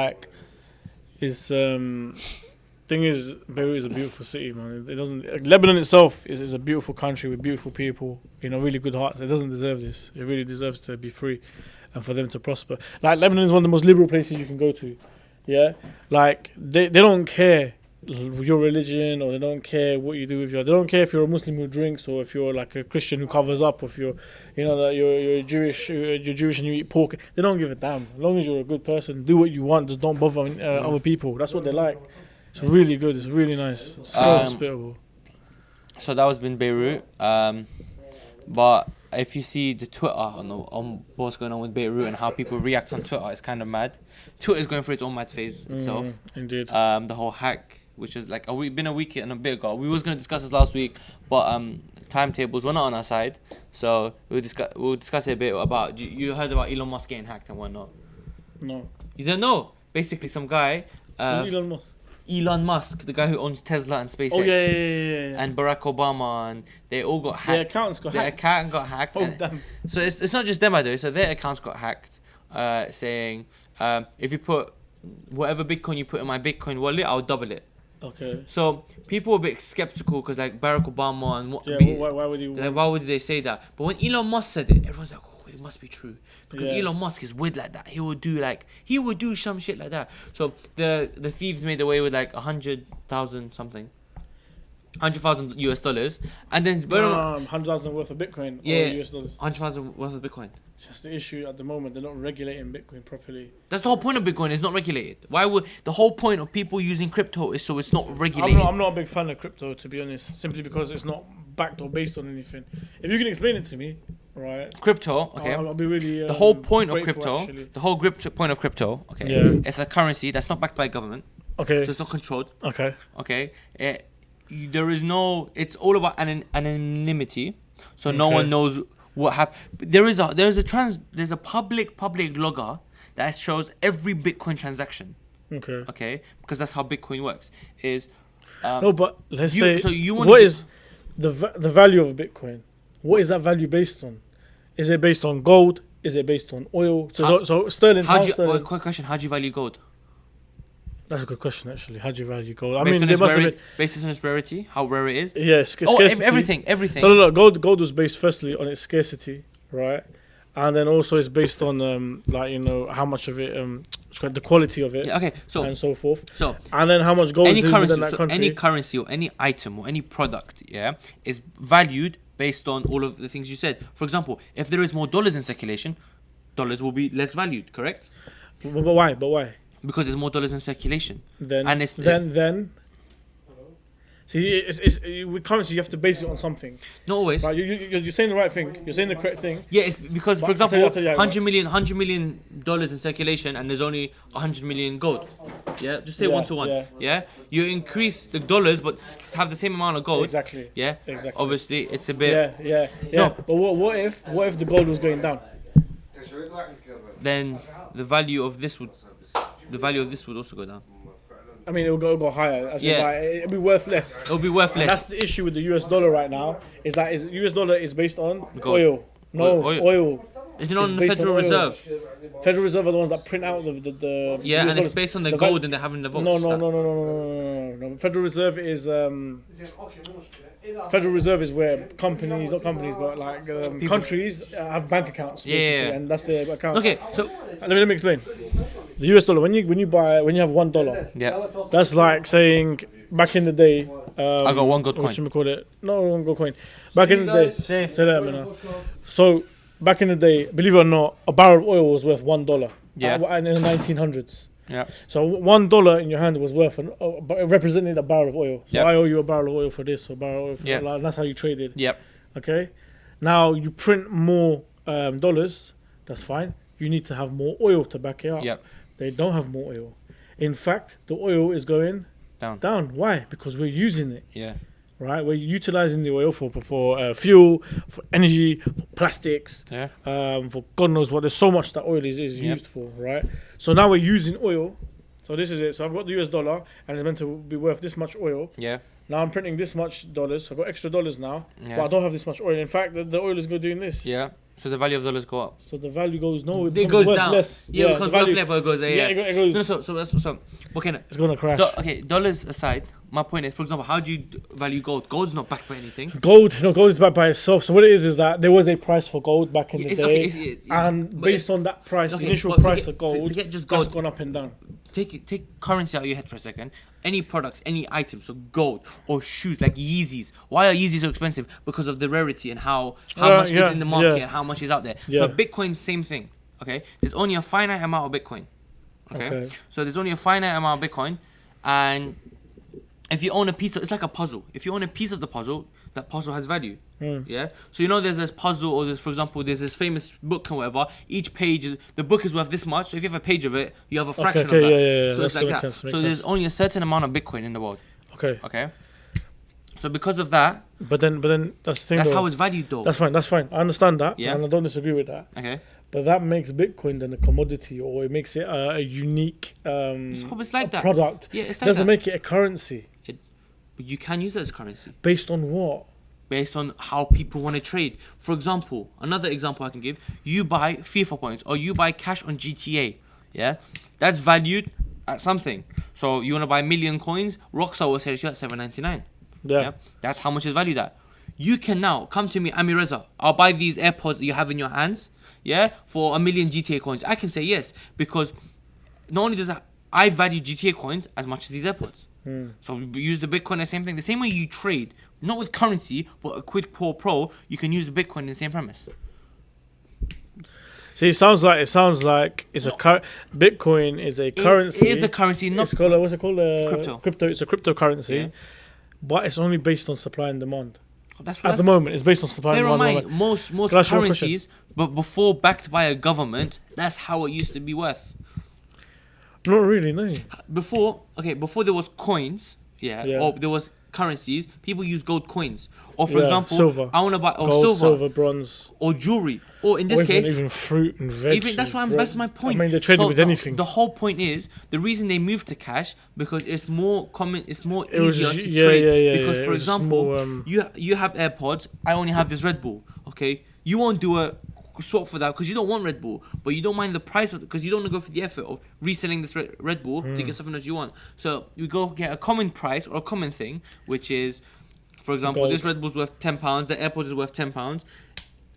thing is, Beirut is a beautiful city, man. It doesn't. Lebanon itself is a beautiful country with beautiful people. Really good hearts. It doesn't deserve this. It really deserves to be free, and for them to prosper. Lebanon is one of the most liberal places you can go to. Yeah, they don't care your religion, or they don't care what you do with they don't care if you're a Muslim who drinks, or if you're like a Christian who covers up, or if you're you're Jewish and you eat pork. They don't give a damn. As long as you're a good person, do what you want, just don't bother other people. That's what they like. It's really good. It's really nice. It's so hospitable. So that was been Beirut. But if you see the Twitter on what's going on with Beirut and how people react on Twitter, it's kind of mad. Twitter is going through its own mad phase itself. Indeed. The whole hack, which is like been a week and a bit ago. We was going to discuss this last week, but timetables were not on our side. So we'll discuss it a bit about. You heard about Elon Musk getting hacked and whatnot? No. You don't know? Basically, some guy. Elon Musk. Elon Musk, the guy who owns Tesla and SpaceX. Oh yeah. And Barack Obama, and they all got hacked. Their accounts got hacked. Their account got hacked. Oh damn. So it's not just them, by the way. So their accounts got hacked, saying if you put whatever Bitcoin you put in my Bitcoin wallet, I'll double it. Okay. So people were a bit skeptical because like Barack Obama and why would you? Why would they say that? But when Elon Musk said it, everyone's like, oh, it must be true because Elon Musk is weird like that. He would do some shit like that. So the thieves made away with like 100,000 something. $100,000 US, and then 100,000 worth of Bitcoin. Yeah, or US dollars. 100,000 worth of Bitcoin. It's just the issue at the moment. They're not regulating Bitcoin properly. That's the whole point of Bitcoin. It's not regulated. Why would the whole point of people using crypto is so it's not regulated? I'm not a big fan of crypto, to be honest. Simply because it's not backed or based on anything. If you can explain it to me, right? Crypto, okay. I'll be really. The whole point of grateful, crypto, point of crypto, okay. Yeah. It's a currency that's not backed by government. Okay. So it's not controlled. Okay. Okay. There is no. It's all about anonymity. So no one knows what happened. There's a public logger that shows every Bitcoin transaction. Okay. Okay, because that's how Bitcoin works. Is No, but let's you- say so you wanna what do- is the value of Bitcoin? What is that value based on? Is it based on gold? Is it based on oil? So sterling. how do you? sterling. Quick question: how do you value gold? That's a good question, actually. How do you value gold? I Based mean, on they its must have rari- been. based on its rarity, how rare it is. Yeah, scarcity. Everything. So look, gold was based firstly on its scarcity, right? And then also it's based on like how much of it the quality of it Yeah, okay, so and so forth. so And then how much gold any is currency, within that so country. any currency or any item or any product, yeah, is valued based on all of the things you said. For example, if there is more dollars in circulation, dollars will be less valued, correct? But why? But why? Because there's more dollars in circulation. Then And it's- then. See, it's with currency you have to base it on something. Not always. Right? You're saying the right thing. You're saying the correct thing. Yeah, it's because, for But I'll tell example, you how it $100 works. million in circulation, and there's only 100 million gold. Yeah, just say Yeah, 1 to 1. yeah. Yeah, you increase the dollars, but have the same amount of gold. Exactly. Yeah, Exactly. Obviously, it's a bit. Yeah. No. But what if the gold was going down? Then the value of this would also go down. I mean, it'll go higher. As in, Yeah. like, it'll be worth less. It'll be worth And that's less. the issue with the US dollar right now. Is that US dollar is based on Gold. oil. No, Oil. oil. Is it not it's on the based on Federal oil. Reserve? Federal Reserve are the ones that print out the Yeah, US and it's dollars. based on the The gold val- and they're having the votes. No. Federal Reserve is Federal Reserve is where companies, not companies, but like countries have bank accounts, basically, Yeah. and that's their account. Okay, so Let me explain. The US dollar, when you have $1, yeah, that's like saying back in the day. I got one gold What coin. should we call it? No, one gold coin. Back in the day, say that, man. So back in the day, believe it or not, a barrel of oil was worth $1. Yeah. And in the 1900s. Yeah. So $1 in your hand was worth but it represented a barrel of oil. So Yep. I owe you a barrel of oil for this, or a barrel of oil for Yep. that. Like, that's how you traded. Yep. Okay. Now you print more dollars. That's fine. You need to have more oil to back it up. Yep. They don't have more oil. In fact, the oil is going Down. Why? Because we're using it. Yeah. Right, we're utilizing the oil for fuel, for energy, for plastics, Yeah. for God knows what. There's so much that oil is Yep. used for, right? So now we're using oil. So this is it. So I've got the US dollar, and it's meant to be worth this much oil. Yeah. Now I'm printing this much dollars. So I've got extra dollars now, but I Yeah. don't have this much oil. In fact, the oil is doing this. Yeah. So the value of dollars go up. So the value goes it It becomes goes worth down. less. Yeah, because the value, worth less, but it goes. Yeah. it goes. No, so okay. No, It's gonna crash. okay, dollars aside, my point is, for example, how do you value gold? Gold's not backed by anything. Gold is backed by itself. So what it is that there was a price for gold back in the It's- day, okay, it's- and but based it's- on that price, okay, the initial but price forget- of gold, forget just that's gold. gone up and down. Take currency out of your head for a second. Any products, any items, so gold or shoes like Yeezys. Why are Yeezys so expensive? Because of the rarity and how much is in the market and how much is out there. Yeah. So Bitcoin, same thing. Okay, there's only a finite amount of Bitcoin. Okay, so there's only a finite amount of Bitcoin, and if you own a piece of, it's like a puzzle. If you own a piece of the puzzle, that puzzle has value. Yeah. So there's this puzzle, or there's, for example, there's this famous book or whatever. Each page, the book is worth this much. So if you have a page of it, you have a fraction of that. Yeah. So it's That like makes that. sense, So there's only a certain amount of Bitcoin in the world. Okay. Okay. So because of that, But then that's the thing. that's though. how it's valued, though. That's fine. I understand that, Yeah. and I don't disagree with that. Okay. But that makes Bitcoin then a commodity, or it makes it a unique It's like that. product. Yeah, it's like Doesn't that. make it a currency. But you can use it as currency Based on what? based on how people want to trade. For example, another example I can give: you buy FIFA points or you buy cash on GTA. Yeah, that's valued at something. So you want to buy 1,000,000 coins? Rockstar will sell it to you at $7.99. Yeah. That's how much is valued at. You can now come to me, Amireza. I'll buy these AirPods that you have in your hands. Yeah, for 1,000,000 GTA coins. I can say yes because not only does I value GTA coins as much as these AirPods. So we use the Bitcoin the same thing. The same way you trade, not with currency, but a quid pro, you can use the Bitcoin in the same premise. See, it sounds like it's Bitcoin is a currency. It is a currency, not It's called what's it called? Crypto. It's a cryptocurrency, Yeah. but it's only based on supply and demand. That's At the moment, it's based on supply and Bear in demand. mind, most Can I ask you a question? currencies, but before backed by a government, that's how it used to be worth. Not really, no. Before there was coins, Yeah. or there was currencies, people use gold coins. Or for Yeah, example, silver. I want to buy Gold, silver, silver, bronze. or jewelry, or in this Or case, even fruit and veg. that's why bread. that's my point. I mean, they trade So with anything. The whole point is the reason they moved to cash because it's more common. It's more It was easier just- to yeah, trade. yeah, yeah, because yeah, for it was example, more, you have AirPods. I only have this Red Bull. Okay, you won't do a swap for that because you don't want Red Bull, but you don't mind the price of it because you don't want to go for the effort of reselling this Red Bull to get something else you want. So you go get a common price or a common thing, which is, for example, Gold. this Red Bull's worth £10. The AirPods is worth £10.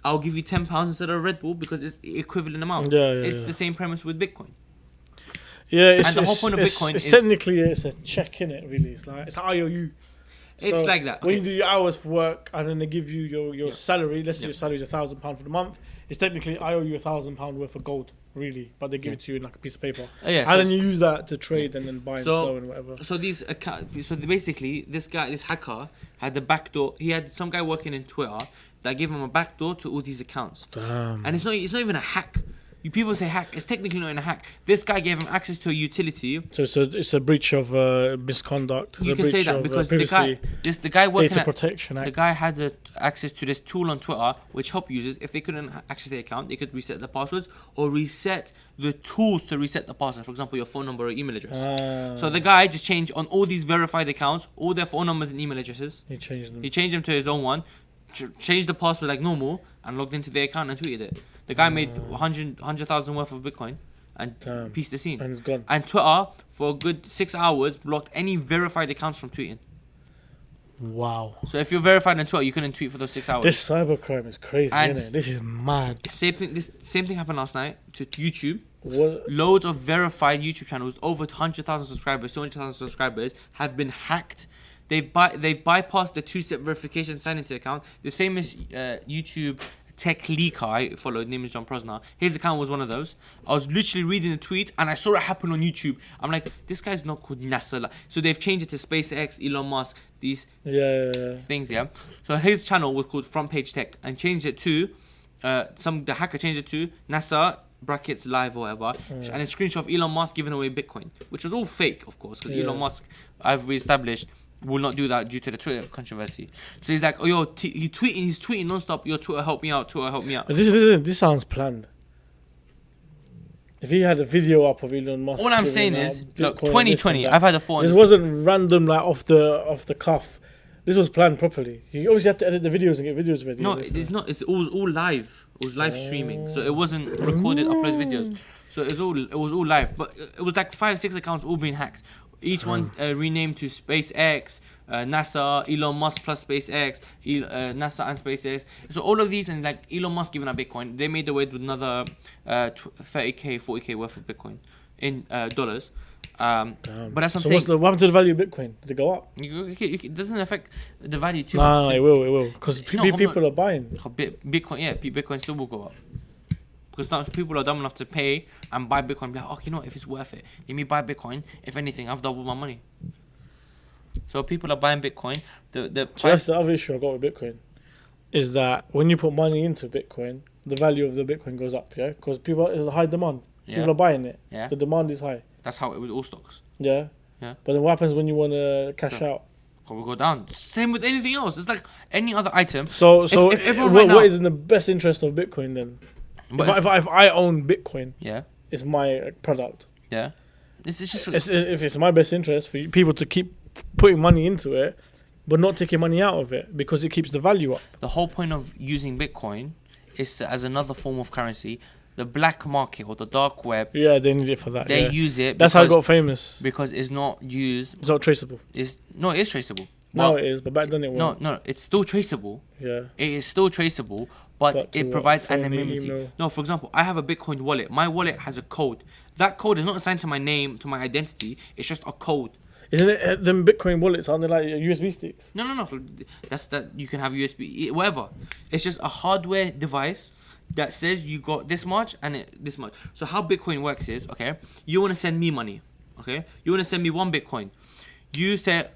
I'll give you £10 instead of Red Bull because it's the equivalent amount. Yeah, It's the same premise with Bitcoin. Yeah, it's, And the whole point of it's, Bitcoin it's is- technically it's a check in it. Really, it's like it's an IOU. It's So like that. When Okay. you do your hours for work and then they give you your Yeah. salary, let's say Yeah. your salary is £1,000 for the month. It's technically I owe you £1,000 worth of gold, really, but they give it to you in like a piece of paper, Yeah, and then you use that to trade and then buy and So- sell and whatever. So these basically, this hacker had the backdoor. He had some guy working in Twitter that gave him a backdoor to all these accounts. Damn. And it's not even a hack. You people say hack. It's technically not in a hack. This guy gave him access to a utility. So it's a breach of misconduct. It's You a can say breach that of, because privacy, the guy working Data at, Protection Act. the guy had access to this tool on Twitter which help users if they couldn't access their account, they could reset the passwords or reset the tools to reset the password. For example, your phone number or email address. So the guy just changed on all these verified accounts, all their phone numbers and email addresses. He changed them. He changed them to his own one, changed the password like normal, and logged into their account and tweeted it. The guy made 100,000 worth of Bitcoin and Damn. pieced the scene. And it's gone. And Twitter, for a good 6 hours, blocked any verified accounts from tweeting. Wow. So if you're verified on Twitter, you couldn't tweet for those 6 hours. This cybercrime is crazy, And isn't it? This is mad. Same thing happened last night to YouTube. What? Loads of verified YouTube channels, over 100,000 subscribers, 200,000 subscribers, have been hacked. They've bypassed the two-step verification sign into account. This famous YouTube tech leaker I followed, name is John Prosner. His account was one of those. I was literally reading the tweet and I saw it happen on YouTube. I'm like, this guy's not called NASA. So they've changed it to SpaceX, Elon Musk, these Yeah. things, yeah. So his channel was called Front Page Tech and changed it to the hacker changed it to NASA brackets live or whatever, and a screenshot of Elon Musk giving away Bitcoin, which was all fake, of course, because Yeah. Elon Musk, I've reestablished, will not do that due to the Twitter controversy. So he's like, oh yo, he's tweeting non-stop, yo, Twitter help me out, Twitter help me out. But this sounds planned. If he had a video up of Elon Musk, All I'm giving saying out is, Bitcoin, look, this and 2020, that. I've had a 400. This wasn't random, like off the cuff. This was planned properly. You obviously had to edit the videos and get videos ready. No, and it's not. It was all live. It was live streaming, so it wasn't recorded, upload videos. So it was all live, but it was like 5-6 accounts all being hacked. Each one renamed to SpaceX, NASA, Elon Musk plus SpaceX, NASA and SpaceX. So all of these and like Elon Musk giving out Bitcoin, they made away with another 30k, 40k worth of Bitcoin in dollars. Damn. But that's what So I'm what saying. happened to the value of Bitcoin? Did it go up? It doesn't affect the value too No, much. it will, because No, people are buying. Bitcoin still will go up. Because now people are dumb enough to pay and buy Bitcoin. Be like, oh, you know, if it's worth it, let me buy Bitcoin. If anything, I've doubled my money. So people are buying Bitcoin. So that's the other issue I got with Bitcoin, is that when you put money into Bitcoin, the value of the Bitcoin goes up, yeah? Because there's a high demand. People are buying it. Yeah. The demand is high. That's how it with all stocks. Yeah. Yeah. But then what happens when you want to cash out? It will go down. Same with anything else. It's like any other item. So if everyone right now- what is in the best interest of Bitcoin then? But If I own Bitcoin, yeah, it's my product. yeah. It's just If it's my best interest for people to keep putting money into it, but not taking money out of it because it keeps the value up. the whole point of using Bitcoin is to, as another form of currency. The black market or the dark web, Yeah, they need it for that. they yeah. use it. That's how it because- got famous. because it's not used. It's not traceable. It is traceable. Now But it is, but back then it wasn't. no, it's still traceable. Yeah. It is still traceable, but But to it what? provides Phone, anonymity. email? No, for example, I have a Bitcoin wallet. My wallet has a code. That code is not assigned to my name, to my identity. It's just a code. Isn't it them Bitcoin wallets? Aren't they like USB sticks? No. That's that you can have USB, whatever. It's just a hardware device that says you got this much and this much. So how Bitcoin works is, okay, you want to send me money, okay? You want to send me 1 Bitcoin. You say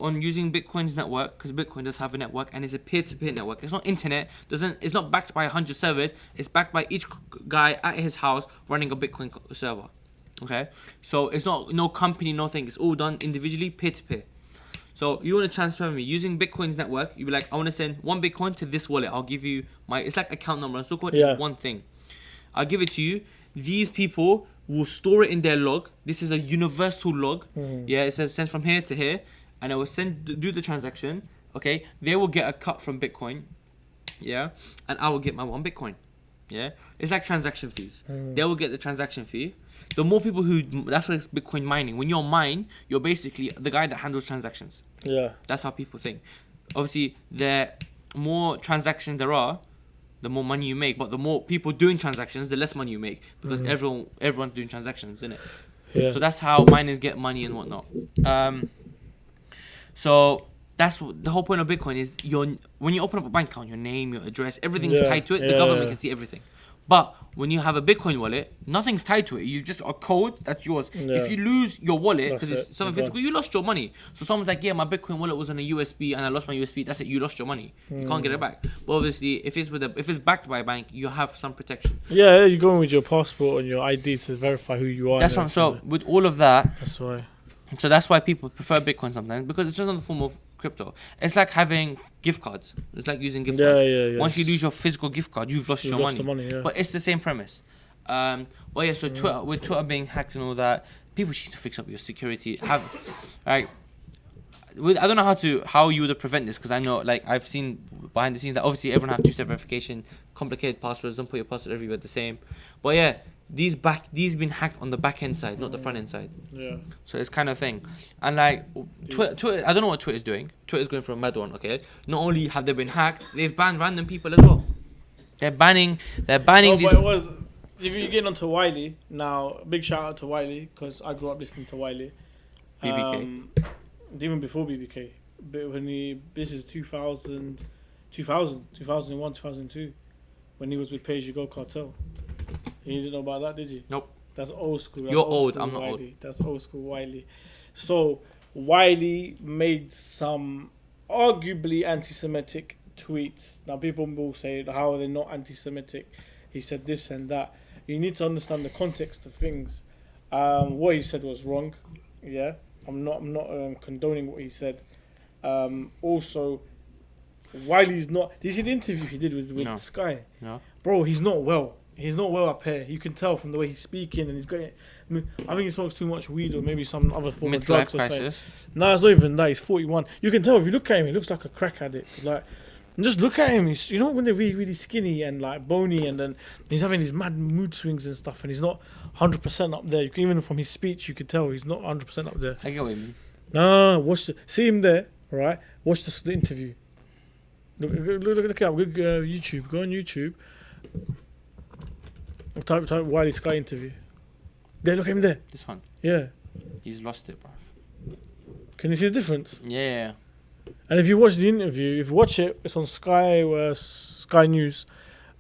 on using Bitcoin's network, because Bitcoin does have a network and it's a peer-to-peer network. It's not internet. It's not backed by 100 servers. It's backed by each guy at his house running a Bitcoin server. Okay, so it's not no company, nothing. It's all done individually, peer-to-peer. So you want to transfer me using Bitcoin's network. You be like, I want to send 1 Bitcoin to this wallet. I'll give you it's like account number. So called one thing. I'll give it to you. These people will store it in their log. This is a universal log. Yeah, it says send from here to here, and I will do the transaction. Okay, they will get a cut from Bitcoin. Yeah, and I will get my 1 Bitcoin. Yeah, it's like transaction fees. They will get the transaction fee. The more people that's why it's Bitcoin mining. When you're mine, you're basically the guy that handles transactions. Yeah. That's how people think. Obviously, the more transactions there are, the more money you make. But the more people doing transactions, the less money you make, because everyone's doing transactions, isn't it? Yeah. So that's how miners get money and whatnot. So that's the whole point of Bitcoin is when you open up a bank account, your name, your address, everything's tied to it. The government can see everything. But when you have a Bitcoin wallet, nothing's tied to it. You just a code that's yours. Yeah. If you lose your wallet because it's something You're physical, you lost your money. So someone's like, yeah, my Bitcoin wallet was on a USB and I lost my USB. That's it. You lost your money. You can't get it back. But obviously, if it's backed by a bank, you have some protection. Yeah, you go in with your passport and your ID to verify who you are. That's what. So with all of that, that's why. So that's why people prefer Bitcoin sometimes, because it's just in the form of crypto. It's like having gift cards. It's like using gift cards. Yeah. Once you lose your physical gift card, you've lost your money. The money, yeah. But it's the same premise. So Twitter being hacked and all that, people need to fix up your security. I don't know how you would prevent this, because I know, like, I've seen behind the scenes that obviously everyone have two-step verification, complicated passwords. Don't put your password everywhere the same. But yeah, these been hacked on the back end side, not the front end side. Yeah. So it's kind of thing. And like Twitter, I don't know what Twitter's doing. Twitter's going for a mad one. Okay. Not only have they been hacked, they've banned random people as well. They're banning these. But it was. If you're getting onto Wiley now, big shout out to Wiley, because I grew up listening to Wiley. BBK. Even before BBK, but this is 2001, 2002, when he was with Pay As You Go Cartel. You didn't know about that, did you? Nope. That's old school. You're old. I'm not old. That's old school Wiley. So Wiley made some arguably anti-Semitic tweets. Now people will say, how are they not anti-Semitic? He said this and that. You need to understand the context of things. What he said was wrong. Yeah, I'm not condoning what he said. Also, Wiley's not. Did you see the interview he did with Sky? No. Bro, he's not well. He's not well up here. You can tell from the way he's speaking, and he's got. I think he smokes too much weed or maybe some other form of drugs or something. No, it's not even that. He's 41. You can tell if you look at him, he looks like a crack addict. Like, and just look at him. He's, you know when they're really, really skinny and like bony, and then he's having these mad mood swings and stuff, and he's not 100% up there. You can, even from his speech, you could tell he's not 100% up there. I get what you mean. No, see him there, all right? Watch the interview. Look up. Go YouTube. Go on YouTube. Type Wiley Sky interview. There, look at him there. This one. Yeah. He's lost it, bro. Can you see the difference? Yeah. And if you watch the interview, if you watch it, it's on Sky News.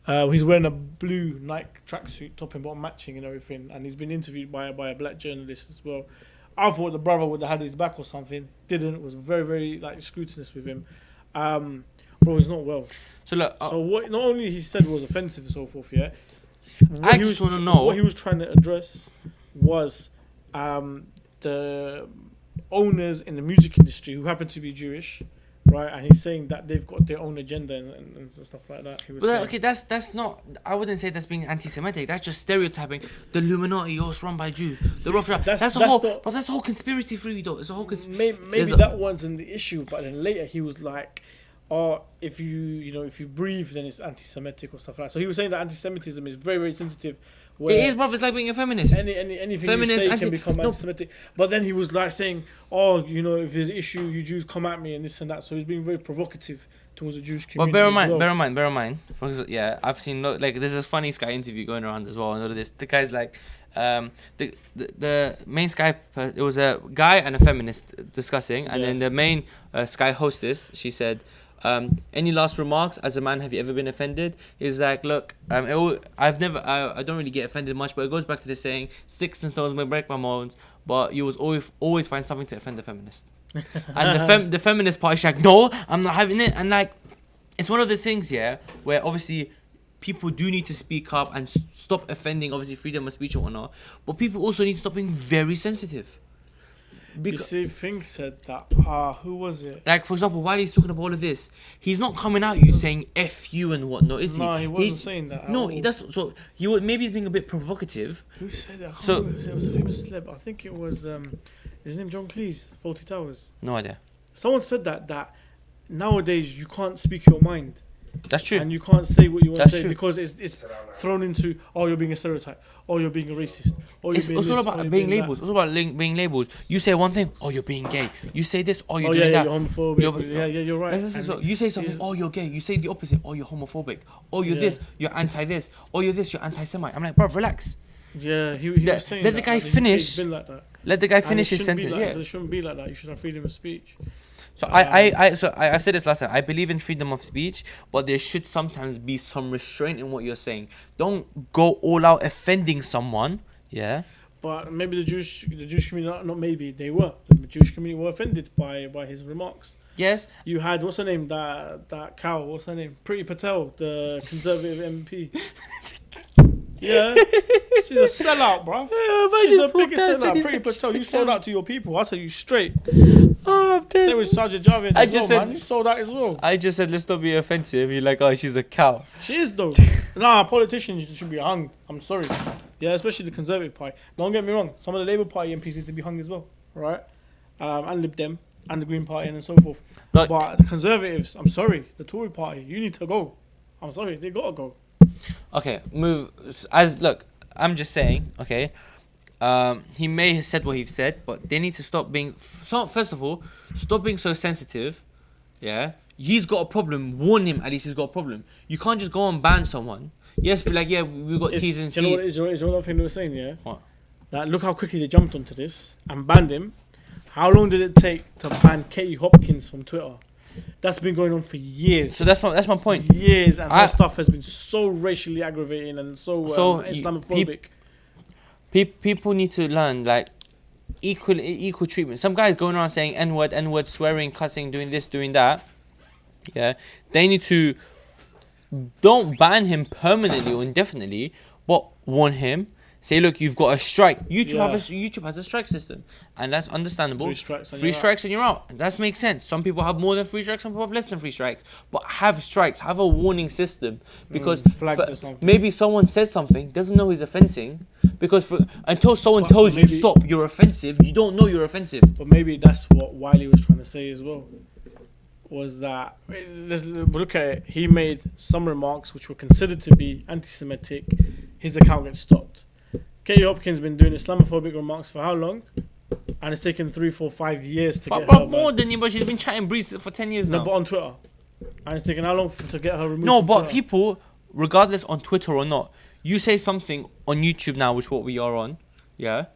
He's wearing a blue Nike tracksuit, top and bottom matching and everything, and he's been interviewed by a black journalist as well. I thought the brother would have had his back or something. Didn't. Was very, very like scrutinous with him. Bro, he's not well. So look. So what? Not only he said was offensive and so forth. Yeah. I just want to know what he was trying to address was the owners in the music industry who happen to be Jewish, right? And he's saying that they've got their own agenda and stuff like that. Okay, that's not. I wouldn't say that's being anti-Semitic. That's just stereotyping. The Illuminati, it's run by Jews. The Rothschild. That's a whole conspiracy theory, though. It's a whole conspiracy. Maybe that wasn't the issue, but then later he was like, "Oh, if you breathe, then it's anti-Semitic or stuff like that." So he was saying that anti-Semitism is very, very sensitive. It is, bro. It's like being a feminist. Anything feminist, you say can become anti-Semitic. But then he was like saying, "Oh, if there's an issue, you Jews come at me and this and that." So he's being very provocative towards the Jewish community. But bear in mind. For example, yeah, I've seen like there's a funny Sky interview going around as well. And all of this, the guy's like, the main Sky, it was a guy and a feminist discussing, and then the main Sky hostess, she said, any last remarks as a man? Have you ever been offended? He's like, look, I don't really get offended much, but it goes back to the saying, sticks and stones may break my bones, but you always find something to offend the feminist. And the feminist part is like, no, I'm not having it. And like, it's one of those things, yeah, where obviously people do need to speak up and stop offending, obviously freedom of speech and whatnot, but people also need to stop being very sensitive. You see, Fink said that. Who was it? Like, for example, while he's talking about all of this, he's not coming at you saying "f you" and whatnot, is he? No, he wasn't saying that. No, he does. So he would maybe being a bit provocative. Who said that? I can't So- remember. It was a famous celeb. I think it was his name John Cleese, 40 Towers. No idea. Someone said that nowadays you can't speak your mind That's true. and you can't say what you want to That's say true. because it's thrown into you're being a stereotype, you're being a racist, you're It's being also this, about you're being that. labels. It's all about being labels. You say one thing, you're being gay. You say this, you're Oh doing yeah, that. you're homophobic. You're- You're right. This is And so- you say something, he's- you're gay. You say the opposite, you're homophobic. You're Yeah. this, you're anti-this. You're this, you're anti-Semite. I'm like, bro, relax. yeah, he Let- was saying let that, the guy like, finish. It's been like that. Let the guy And finish it his shouldn't be sentence. like Yeah. that. It shouldn't be like that. You should have freedom of speech. So I said this last time. I believe in freedom of speech, but there should sometimes be some restraint in what you're saying. Don't go all out offending someone. Yeah. But maybe the Jewish community, not maybe, they were. The Jewish community were offended by his remarks. Yes. You had, what's her name, that cow, what's her name? Priti Patel, the Conservative MP. Yeah, she's a sellout, bruv. She's the biggest sellout. Priti Patel, you sold out to your people. I'll tell you straight. Oh, I'm dead. Same with Sajid Javid I as just well, said- man. You sold out as well. I just said let's not be offensive. You're like, she's a cow. She is though. Nah, politicians should be hung. I'm sorry. Yeah, especially the Conservative Party. Don't get me wrong. Some of the Labour Party MPs need to be hung as well, right? And Lib Dem and the Green Party and so forth. Look- But the Conservatives, I'm sorry, the Tory Party, you need to go. I'm sorry, they gotta go. Okay, move. Look, I'm just saying. Okay, he may have said what he said, but they need to stop being. First of all, stop being so sensitive. Yeah, he's got a problem. Warn him. At least he's got a problem. You can't just go and ban someone. Yes, be like, yeah, we got T's and Do you know what it C's. is? You know what thing they were saying, yeah? What? That look how quickly they jumped onto this and banned him. How long did it take to ban Katie Hopkins from Twitter? That's been going on for years. So that's my point. Years, and I- her stuff has been so racially aggravating and so So, Islamophobic. People need to learn like equal treatment. Some guys going around saying n-word, swearing, cussing, doing this, doing that. Yeah, they need to don't ban him permanently or indefinitely, but warn him. Say, look, you've got a strike. YouTube has a strike system, and that's understandable. 3 strikes and Three you're out. strikes and you're out. That makes sense. Some people have more than 3 strikes, some people have less than 3 strikes. But have strikes, have a warning system, because flags for- or something. maybe someone says something, doesn't know he's offending, because until someone But tells you maybe- stop, you're offensive. You don't know you're offensive. But maybe that's what Wiley was trying to say as well. Was that let's look at it? He made some remarks which were considered to be anti-Semitic. His account gets stopped. Katie Hopkins been doing Islamophobic remarks for how long? And it's taken 3, 4, 5 years to get her. But more than you, but she's been chatting breeze for 10 years No, now. but on Twitter. And it's taken how long to get her removed? No, from but Twitter? people, regardless on Twitter or not, you say something on YouTube now, which what we are on, yeah,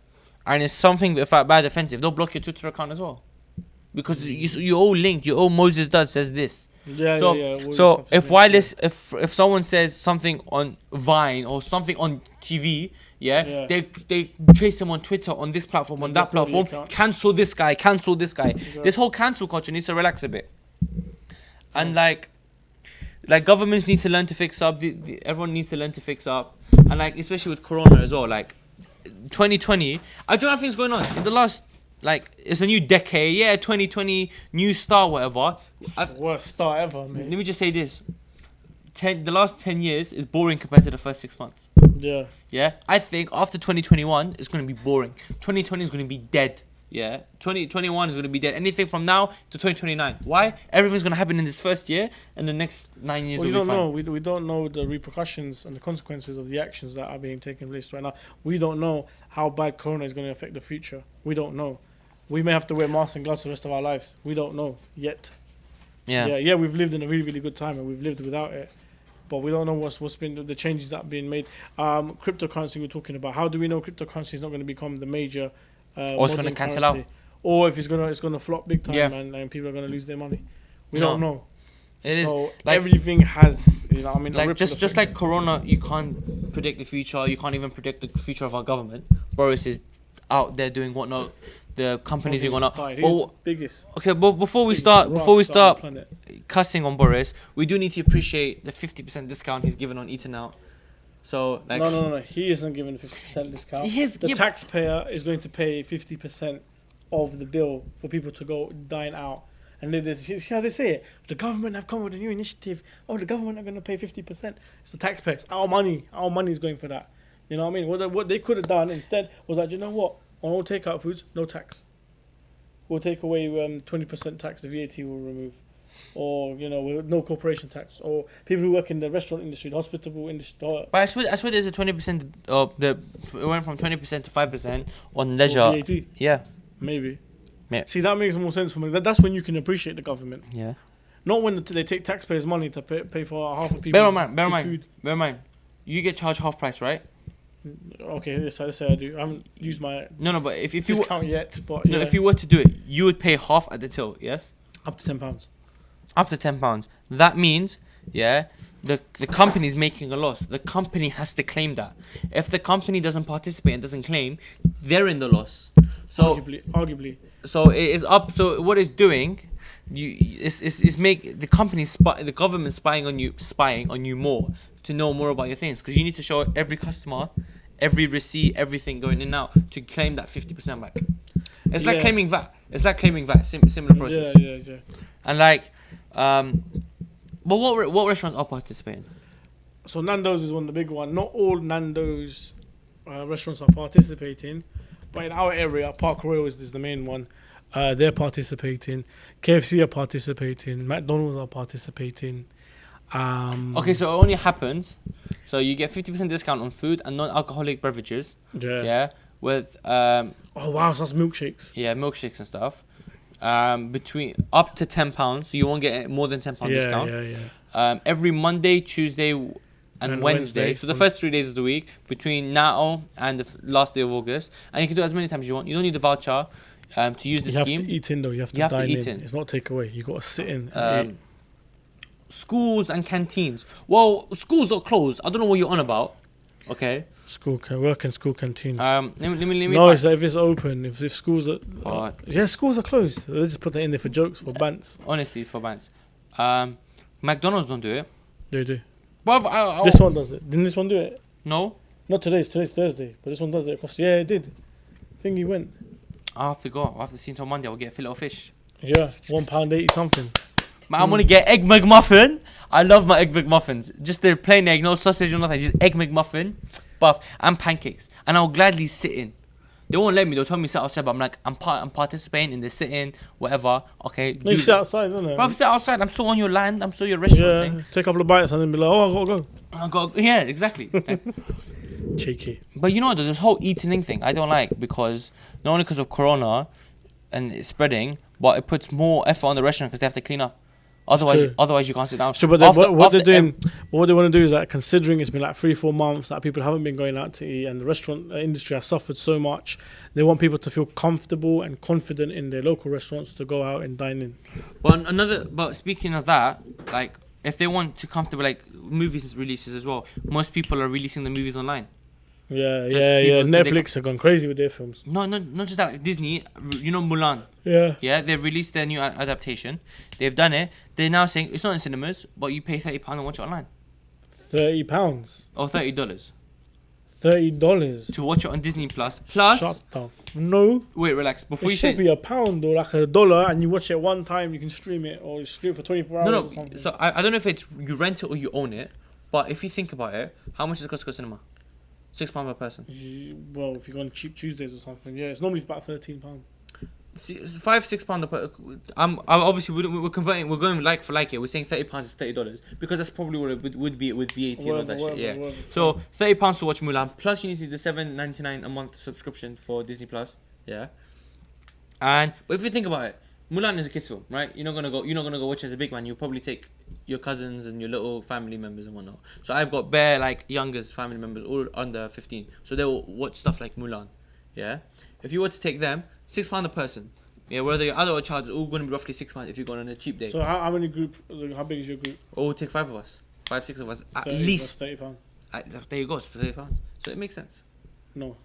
and it's something bad offensive, they'll block your Twitter account as well, because you all linked. You all Moses does says this. Yeah, So yeah, yeah. all so this stuff if is wireless, if someone says something on Vine or something on TV, Yeah. they trace him on Twitter, on this platform, on that block all the platform. accounts. Cancel this guy. Cancel this guy. Yeah. This whole cancel culture needs to relax a bit. And like governments need to learn to fix up. Everyone needs to learn to fix up. And like especially with Corona as well. Like 2020, I don't know things going on in the last. Like it's a new decade. Yeah, 2020 new start, whatever. worst start ever, Let man. me just say this. The last 10 years is boring compared to the first 6 months. Yeah. Yeah? I think after 2021, it's going to be boring. 2020 is going to be dead. Yeah? 2021 is going to be dead. Anything from now to 2029. Why? Everything's going to happen in this first year, and the next 9 years Well, will you be don't fine. know. We don't know the repercussions and the consequences of the actions that are being taken place right now. We don't know how bad Corona is going to affect the future. We don't know. We may have to wear masks and gloves the rest of our lives. We don't know yet. Yeah. Yeah, we've lived in a really, really good time and we've lived without it. But we don't know what's been the changes that have been made. Cryptocurrency we're talking about. How do we know cryptocurrency is not going to become the major Or it's going to modern cancel currency? out. Or if it's gonna flop big time Yeah. and people are gonna lose their money. We No. don't know. It is. So like- everything has, you know, I mean, a Like ripple just effect. like Corona, you can't predict the future. You can't even predict the future of our government. Boris is out there doing whatnot. The companies doing whatnot. He's But the biggest. okay, but before we biggest start, rock star on the planet. cussing on Boris, we do need to appreciate the 50% discount he's given on Eating Out. So like, No. He isn't given 50% discount. He is- The yeah, taxpayer is going to pay 50% of the bill for people to go dine out. And they see how they say it? The government have come with a new initiative. Oh, the government are going to pay 50%. It's the taxpayers. Our money is going for that. You know what I mean? What they could have done instead was like, you know what? On all takeout foods, no tax. We'll take away 20% tax. The VAT will remove, or no corporation tax, or people who work in the restaurant industry, the hospitable industry. But I swear there's a 20% it went from 20% to 5% on leisure. VAT. Yeah. Maybe. Yeah. See, that makes more sense for me. That's when you can appreciate the government. Yeah. Not when they take taxpayers' money to pay for half of people. Bear in mind. You get charged half price, right? Okay, let's say I do. I haven't used my No, but if you discount yet. But no, if you were to do it, you would pay half at the till. Yes. up to £10. Up to £10. That means, yeah, the company is making a loss. The company has to claim that. If the company doesn't participate and doesn't claim, they're in the loss. So Arguably. So it is up. So what it's doing, is make the company the government spying on you more to know more about your things, because you need to show every customer, every receipt, everything going in and out to claim that 50% back. It's like claiming VAT. Similar process. Yeah. And like, but what restaurants are participating? So Nando's is one of the big ones. Not all Nando's restaurants are participating, but in our area, Park Royal is the main one. They're participating. KFC are participating. McDonald's are participating. Okay, so it only happens. So you get 50% discount on food and non-alcoholic beverages. Yeah. With oh wow, so that's milkshakes. Yeah, milkshakes and stuff. Between up to £10, so you won't get more than £10 discount. Yeah. Every Monday, Tuesday, and Wednesday. So the first 3 days of the week between now and the last day of August, and you can do it as many times as you want. You don't need a voucher to use the scheme. You have to eat in though. You have to dine in. It's not takeaway. You got to sit in. And eat. Schools and canteens. Well, schools are closed. I don't know what you're on about. Okay. Work in school canteens. Let me. No, it's like if it's open. If schools are. Schools are closed. They just put that in there for jokes, for bants. Honestly, it's for bants. McDonald's don't do it. They do. But this one does it. Didn't this one do it? No. Not today. Today's Thursday. But this one does it. Yeah, it did. I think he went. I have to go. I have to see until Monday. I'll get a fillet of fish. Yeah, £1.80 something. I'm gonna get egg McMuffin. I love my egg McMuffins. Just the plain egg, no sausage or nothing. Just egg McMuffin, buff, and pancakes. And I'll gladly sit in. They won't let me. They'll tell me sit outside, but I'm like, I'm participating in the sit-in, whatever. Okay. No, you sit outside, don't you? Bro, sit outside. I'm still on your land. I'm still your restaurant thing. Take a couple of bites and then be like, oh, I gotta go. Yeah, exactly. Cheeky. But you know, this whole eating thing, I don't like, because not only because of Corona and it's spreading, but it puts more effort on the restaurant because they have to clean up. Otherwise you can't sit down. Sure, but what they want to do is that, considering it's been like 3-4 months that people haven't been going out to eat and the restaurant industry has suffered so much, they want people to feel comfortable and confident in their local restaurants to go out and dine in. But speaking of that, like, if they want to comfortable, like movies releases as well, most people are releasing the movies online. Yeah. Netflix have gone crazy with their films. No, not just that. Like Disney, Mulan. Yeah, they've released their new adaptation. They've done it. They're now saying it's not in cinemas, but you pay £30 and watch it online. £30 or $30. $30 to watch it on Disney Plus. Shut up. No. Wait, relax. Before it should be £1 or like $1, and you watch it one time. You can stream it, or you stream it for 24 hours. Or something. So I don't know if it's you rent it or you own it, but if you think about it, how much does it cost to go to cinema? £6 per person. Well, if you go on cheap Tuesdays or something, it's normally about £13. £5-6. Obviously we're converting. We're going like for like it. We're saying £30 is $30 because that's probably what it would be with VAT and all that shit. Yeah. So £30 to watch Mulan. Plus you need to do the $7.99 a month subscription for Disney Plus. Yeah. But if you think about it, Mulan is a kids film, right? You're not gonna go watch as a big man. You'll probably take your cousins and your little family members and whatnot. So I've got bare like youngest family members, all under 15. So they'll watch stuff like Mulan. Yeah. If you were to take them, £6 a person. Yeah, whether your other child is all going to be roughly £6 if you're going on a cheap day. So how many group? How big is your group? Oh, we'll take 5 of us, 5-6 of us at 30, least. £30. There you go, it's £30. So it makes sense. No.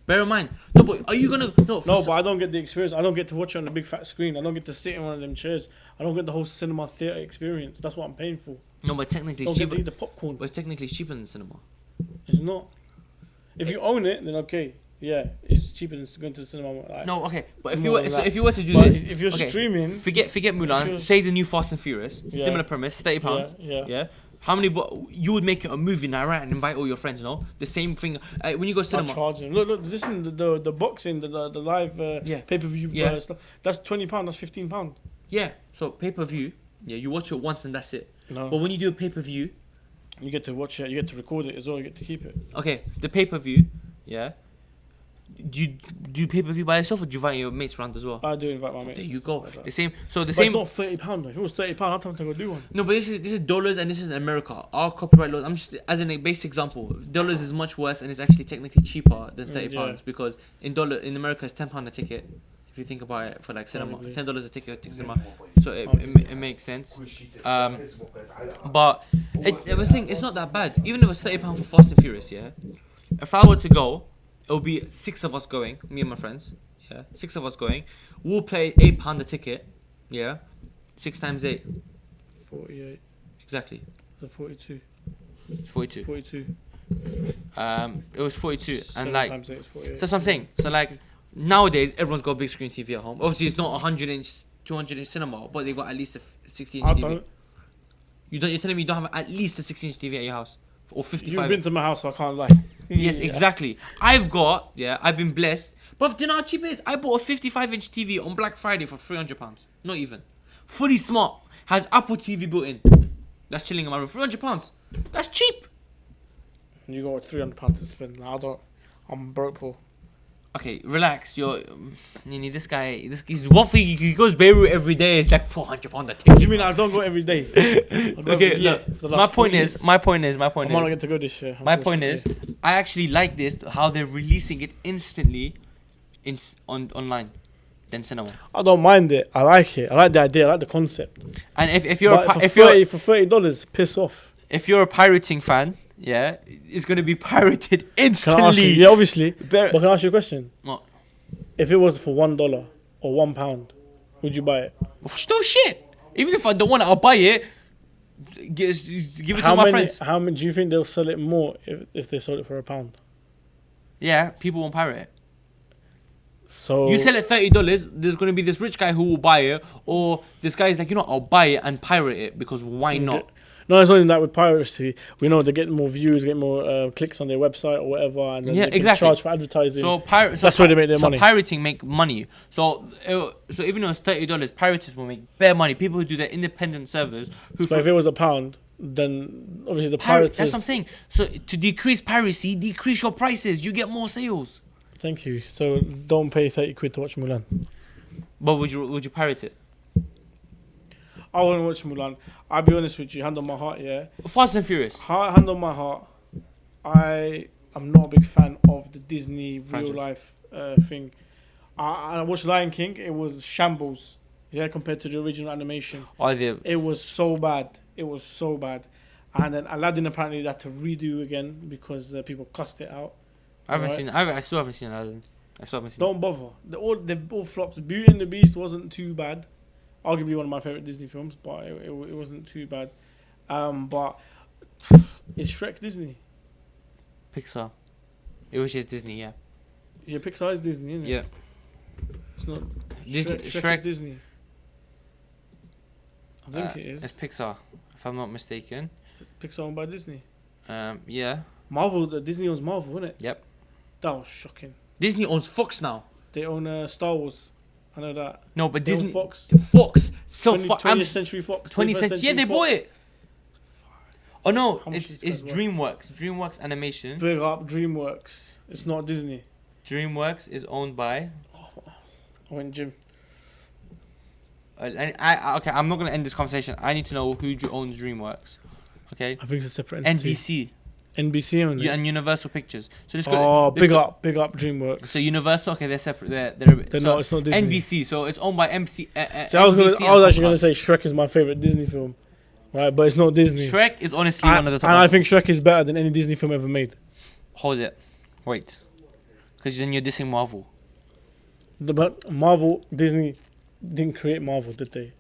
Bear in mind, no, but are you gonna no? But I don't get the experience. I don't get to watch it on the big fat screen. I don't get to sit in one of them chairs. I don't get the whole cinema theatre experience. That's what I'm paying for. No, but technically it's cheaper. cheaper. Eat the popcorn. But technically it's cheaper than cinema. It's not. If you own it, then okay. Yeah, it's cheaper than going to the cinema. Like, No, okay, but if more you were than that. if you were to do but this, if you're okay, streaming, forget if Mulan. you're- Say the new Fast and Furious, Yeah. similar premise, £30. yeah. How many? You would make it a movie night, right, and invite all your friends. No, the same thing. When you go I'm cinema. charging. Look, listen, the boxing, the live Yeah. pay per view Yeah. stuff. That's £20. That's £15. Yeah. So pay per view. Yeah, you watch it once and that's it. No, But when you do a pay per view, you get to watch it. You get to record it as well. You get to keep it. okay, the pay per view. Yeah. Do you do pay per view by yourself or do you invite your mates around as well? I do invite my mates. There and you stuff go. like that. The same. So the But same. it's not £30 though. If it was £30, I'd have to go do one. No, but this is dollars and this is in America. Our copyright laws. I'm just as a basic example. Dollars is much worse and it's actually technically cheaper than £30 Yeah. because in America it's £10 a ticket. If you think about it for like cinema, Probably. $10 a ticket to cinema. So it makes sense. But I was saying it's not that bad. Even if it was £30 for Fast and Furious, yeah. If I were to go, it would be 6 of us going, me and my friends. Yeah, 6 of us going. We'll pay £8 a ticket. Yeah, 6 times 8, 48. exactly. The 42. 42. 42. It was 42, and 7 like times 8 is 48. so that's what I'm saying. So like nowadays everyone's got a big screen TV at home. Obviously it's not 100-inch, 200-inch cinema, but they've got at least a 60-inch I TV. don't. You're telling me you don't have at least a 60-inch TV at your house or 55? You've been to my house, so I can't lie. Yes, Yeah. exactly. I've been blessed. But do you know how cheap it is? I bought a 55-inch TV on Black Friday for £300. Not even. Fully smart. Has Apple TV built in. That's chilling in my room. £300. That's cheap. You got £300 to spend. I don't. I'm broke poor. Okay, relax. Nini, this guy's waffling. He goes Beirut every day. It's like £400 a What do ticket. you mean I don't go every day? I go Okay, every year look. for the My last 4 point years. is. My point I might not is. get to go this year. My point is, I actually like this how they're releasing it instantly, online, than cinema. I don't mind it. I like it. I like the idea. I like the concept. And if you're But if you're for $30, piss off. if you're a pirating fan, yeah, it's gonna be pirated Can I ask you? instantly. Yeah, obviously. Bear- But can I ask you a question? What? If it was for $1 or £1, would you buy it? No shit. Even if I don't want it, I'll buy it. Give it to my friends. How many do you think they'll sell it more if they sold it for £1? Yeah, people won't pirate it. So You sell it $30, there's gonna be this rich guy who will buy it, or this guy is like, I'll buy it and pirate it because why not? No, it's not even that with piracy. We know they get more views, get more clicks on their website or whatever, and then Yeah, they can exactly. charge for advertising. So That's where they make their money. Pirating make money. So even though it's $30, pirates will make bare money. People who do their independent servers who So if it was £1, then obviously the pirate. pirates. That's what I'm saying. So to decrease piracy, decrease your prices. You get more sales. Thank you. So don't pay 30 quid to watch Mulan. But would you pirate it? I wouldn't watch Mulan. I'll be honest with you, hand on my heart, yeah. Fast and Furious. Hand on my heart, I am not a big fan of the Disney Franchise. real life thing. I watched Lion King. It was shambles, yeah, compared to the original animation. It was so bad. It was so bad. And then Aladdin apparently they had to redo again because people cussed it out. I haven't Right. seen. I still haven't seen Aladdin. I still haven't seen. Don't bother. They all flopped. Beauty and the Beast wasn't too bad. Arguably one of my favorite Disney films, but it wasn't too bad. But is Shrek Disney? Pixar. It was just Disney, yeah. Yeah, Pixar is Disney, isn't it? Yeah. It's not. Disney, Shrek is Shrek. Disney. I think it is. It's Pixar, if I'm not mistaken. Pixar owned by Disney. Yeah. Marvel. Disney owns Marvel, isn't it? Yep. That was shocking. Disney owns Fox now. They own Star Wars. I know that. No, but They own Disney. Fox. Fox. So 20th Century Fox. 20th 21st century. Yeah, they Fox. bought it. Oh no, How much it's is this DreamWorks. DreamWorks Animation. Big up DreamWorks. It's not Disney. DreamWorks is owned by. I went gym. Okay, I'm not gonna end this conversation. I need to know who owns DreamWorks. Okay. I think it's a separate entity. NBC. NBC owns it. And Universal Pictures. So this Big up DreamWorks. So Universal, okay, they're separate. They're They're so not. It's not Disney. NBC. So it's owned by MC. So I was actually gonna Comcast. say Shrek is my favorite Disney film, right? But it's not Disney. Shrek is honestly one of the top. And I think Shrek is better than any Disney film ever made. Hold it, wait, because then you're dissing Marvel. But Marvel, Disney didn't create Marvel, did they?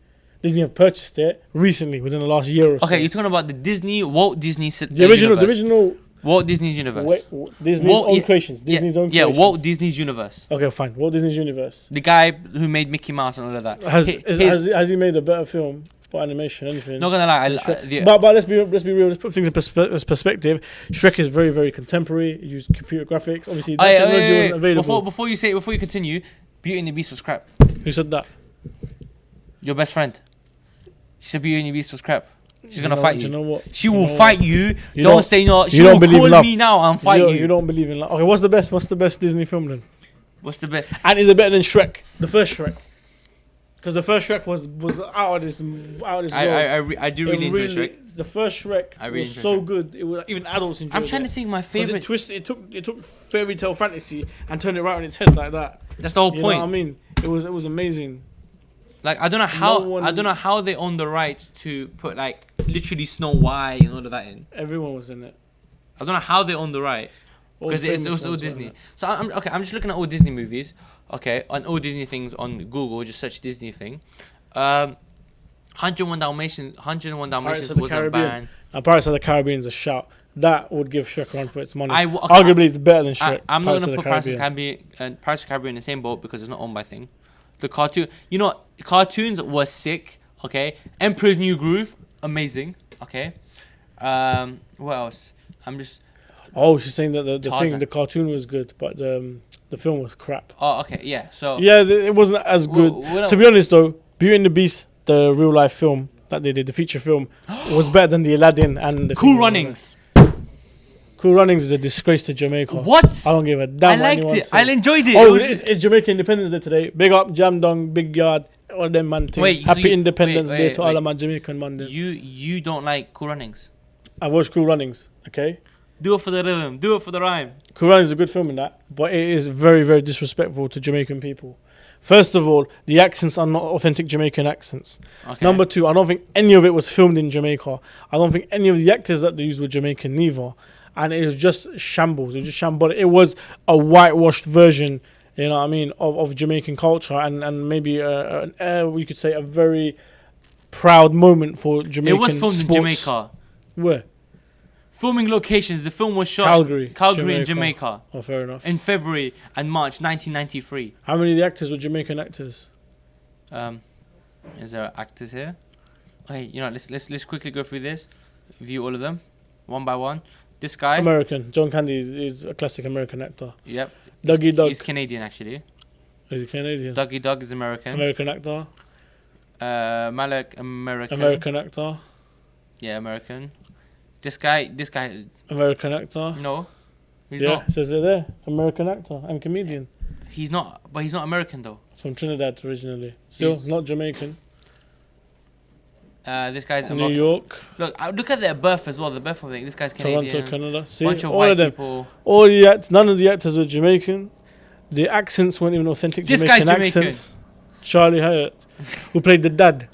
Disney have purchased it recently, within the last year or so. Okay, you're talking about the Disney Walt Disney. the original Walt Disney's universe. Disney's Walt- own yeah, creations. Disney's own Yeah, creations. Walt Disney's universe. Okay, fine. Walt Disney's universe. The guy who made Mickey Mouse and all of that. Has he made a better film or animation? Anything? Not gonna lie, But let's be real. Let's put things in perspective. Shrek is very, very contemporary. He used computer graphics. Obviously, that technology wasn't available. Before you continue, Beauty and the Beast was crap. Who said that? Your best friend. She said Beauty and the Beast was crap. She's gonna fight you. Do you know what? She will fight you. You Don't say no. She you don't will believe call in love. me now and fight you. You don't believe in love. Okay, what's the best Disney film then? What's the best? And is it better than Shrek? The first Shrek. Because the first Shrek was out of this world. I do really enjoy Shrek. The first Shrek was so Shrek. good. It was even adults enjoyed it. I'm trying to think my 'Cause favorite. it took fairy tale fantasy and turned it right on its head like that. That's the whole You point. know what I mean? It was amazing. Like I don't know how they own the rights to put like literally Snow White and all of that in. Everyone was in it. I don't know how they own the right because it was all Disney. So I'm just looking at all Disney movies. Okay, on all Disney things on Google, just search Disney thing. 101 Dalmatians Pirates of the was a Caribbean. band. And Pirates of the Caribbean is a shout. That would give Shrek a run for its money. Okay, Arguably, it's better than Shrek. I'm not Pirates gonna of put the Pirates of the Caribbean. Caribbean and Pirates of the Caribbean in the same boat because it's not owned by Thing. The cartoon, you know, what? Cartoons were sick. Okay, Emperor's New Groove, amazing. Okay, what else? I'm just. Oh, she's saying that the cartoon was good, but the film was crap. Oh, okay, yeah. So Yeah, it wasn't as good. To be honest, though, Beauty and the Beast, the real life film that they did, the feature film, was better than the Aladdin and the Cool thing. Runnings. Cool Runnings is a disgrace to Jamaica. What? I don't give a damn. I what liked anyone it. says. I enjoyed it. Oh, it's Jamaica Independence Day today. Big up, Jam Dong, Big Yard, all them man thing. Wait, so Happy you- Independence wait, Day wait, to all wait. of my Jamaican man. Them. You don't like Cool Runnings. I watched Cool Runnings, okay? Do it for the rhythm. Do it for the rhyme. Cool Runnings is a good film in that, but it is very, very disrespectful to Jamaican people. First of all, the accents are not authentic Jamaican accents. Okay. Number two, I don't think any of it was filmed in Jamaica. I don't think any of the actors that they used were Jamaican neither. And it was just shambles. It was just shambles. It was a whitewashed version, you know what I mean, of Jamaican culture and maybe we could say a very proud moment for Jamaican It was filmed sports. in Jamaica. Where? Filming locations. The film was shot Calgary, in Jamaica Oh, fair enough. in February and March 1993. How many of the actors were Jamaican actors? Is there actors here? Okay, you know, let's quickly go through this. View all of them, one by one. This guy. American. John Candy is a classic American actor. Yep. Dougie Doug. He's Canadian actually. Is he Canadian? Dougie Doug is American. American actor. Malek American. American actor. Yeah, American. This guy. American actor. No. He's Yeah, not. it says it there. American actor and comedian. He's not. But he's not American though. From Trinidad originally. Still He's- not Jamaican. This guy's New York, Look at their birth as well. The birth of it. This guy's Canadian. Toronto, Canada. See, Bunch of all white of them. people. All the acts, none of the actors were Jamaican. The accents weren't even authentic This Jamaican guy's Jamaican. accents. Charlie Hyatt, who played the dad.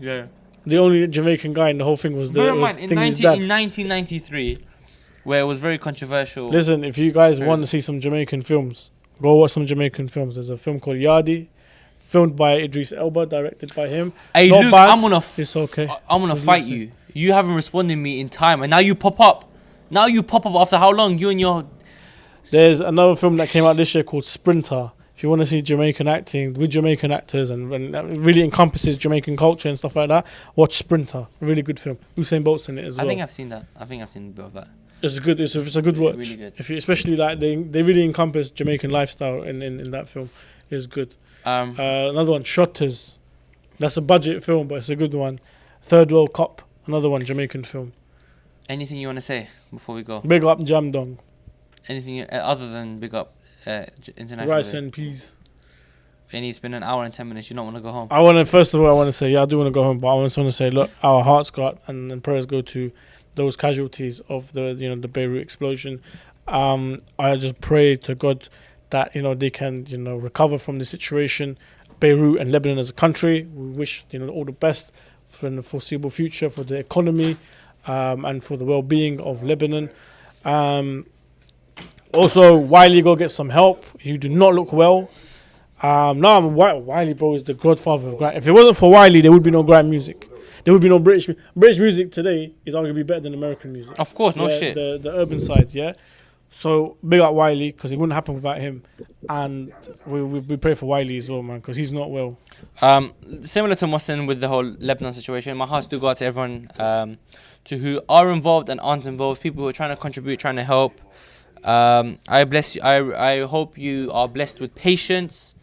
Yeah. The only Jamaican guy in the whole thing was Bear in was mind, in Thingy's dad. 1993, where it was very controversial. Listen, if you guys Very want to good. see some Jamaican films, go watch some Jamaican films. There's a film called Yardi, filmed by Idris Elba, directed by him. Hey, not Luke, bad. I'm gonna. It's okay. I'm gonna It's fight decent. you. You haven't responded me in time, and now you pop up. Now you pop up after how long? You and your. There's another film that came out this year called Sprinter. If you want to see Jamaican acting with Jamaican actors and that really encompasses Jamaican culture and stuff like that, watch Sprinter. Really good film. Usain Bolt's in it as well. I think I've seen that. I think I've seen a bit of that. It's good. It's a good watch. Really good. If you, especially like they really encompass Jamaican lifestyle in that film. It's good. Another one, Shotters. That's a budget film, but it's a good one. Third World Cup. Another one, Jamaican film. Anything you want to say before we go? Big up Jam Dong. Anything other than big up international? Rice and peas. And it's been an hour and 10 minutes. You don't want to go home. I want to first of all, I want to say, yeah, I do want to go home, but I just want to say, look, our hearts go out and prayers go to those casualties of the the Beirut explosion. I just pray to God that they can recover from the situation. Beirut and Lebanon as a country, we wish all the best for the foreseeable future for the economy and for the well-being of Lebanon. Also, Wiley, go get some help. You do not look well. Wiley, bro, is the godfather of grime. If it wasn't for Wiley, there would be no grime music. there would be no British music today is arguably better than American music. Of course, no Yeah, shit. The urban side, yeah. So big up Wiley because it wouldn't happen without him, and we pray for Wiley as well, man, because he's not well. Similar to Mohsen with the whole Lebanon situation, my hearts do go out to everyone to who are involved and aren't involved, people who are trying to contribute, trying to help. I bless you. I hope you are blessed with patience,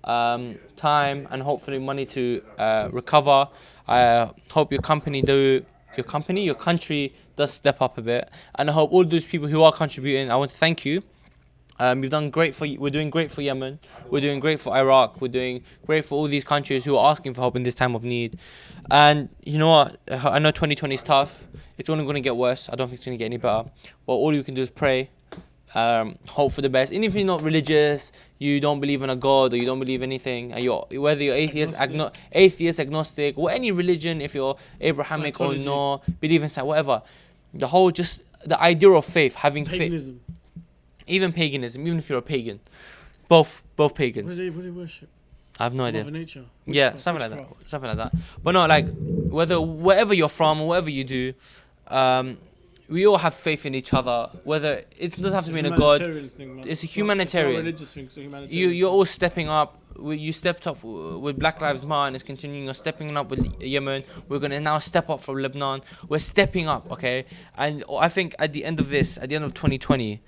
time, and hopefully money to recover. I hope your country does step up a bit, and I hope all those people who are contributing, I want to thank you. We've done great we're doing great for Yemen, we're doing great for Iraq, we're doing great for all these countries who are asking for help in this time of need. And you know what, I know 2020 is tough, it's only going to get worse, I don't think it's going to get any better, but all you can do is pray, hope for the best. Even if you're not religious, you don't believe in a God, or you don't believe anything, and whether you're atheist, agnostic, or any religion, if you're Abrahamic or not, believe in whatever, the idea of faith, having faith. Even paganism, even if you're a pagan, both pagans. What do they worship? I have no idea. Mother Nature. Yeah, something like that. But no, like wherever you're from or whatever you do, we all have faith in each other. Whether it doesn't have to be in a god, it's a humanitarian. Religious thing, so humanitarian. You're all stepping up. You stepped up with Black Lives Matter and it's continuing. You're stepping up with Yemen. We're gonna now step up for Lebanon. We're stepping up, okay? And I think at the end of 2020.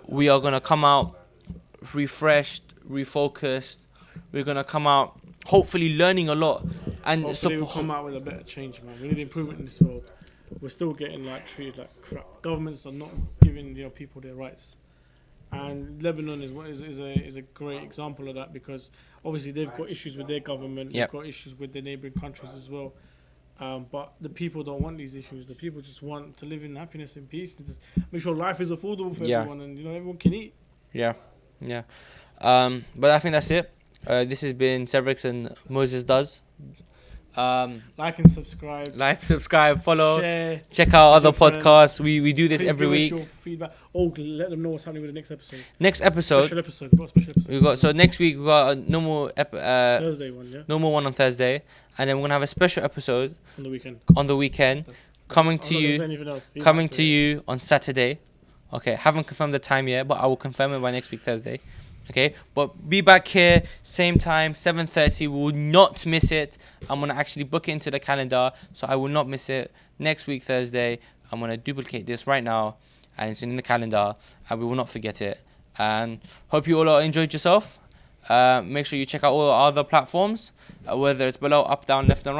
We are going to come out refreshed, refocused. We're going to come out hopefully learning a lot. And hopefully we'll come out with a better change, man. We need improvement in this world. We're still getting treated like crap. Governments are not giving people their rights. And Lebanon is a great example of that because obviously they've got issues with their government. Yep. They've got issues with their neighbouring countries as well. But the people don't want these issues. The people just want to live in happiness and peace and just make sure life is affordable for everyone and everyone can eat. Yeah. But I think that's it. This has been Severix and Moses Does. Like and subscribe. Follow, share, check out other podcasts. We do this every week. Your feedback. Let them know what's happening with the next episode. Special episode. What special episode? So next week we got a normal Thursday one, yeah. Normal one on Thursday, and then we're gonna have a special episode on the weekend. Coming to you on Saturday. Okay, haven't confirmed the time yet, but I will confirm it by next week Thursday. Okay, but be back here same time, 7:30. We will not miss it. I'm gonna actually book it into the calendar, so I will not miss it. Next week Thursday, I'm gonna duplicate this right now, and it's in the calendar, and we will not forget it. And hope you all enjoyed yourself. Make sure you check out all our other platforms, whether it's below, up, down, left, and right.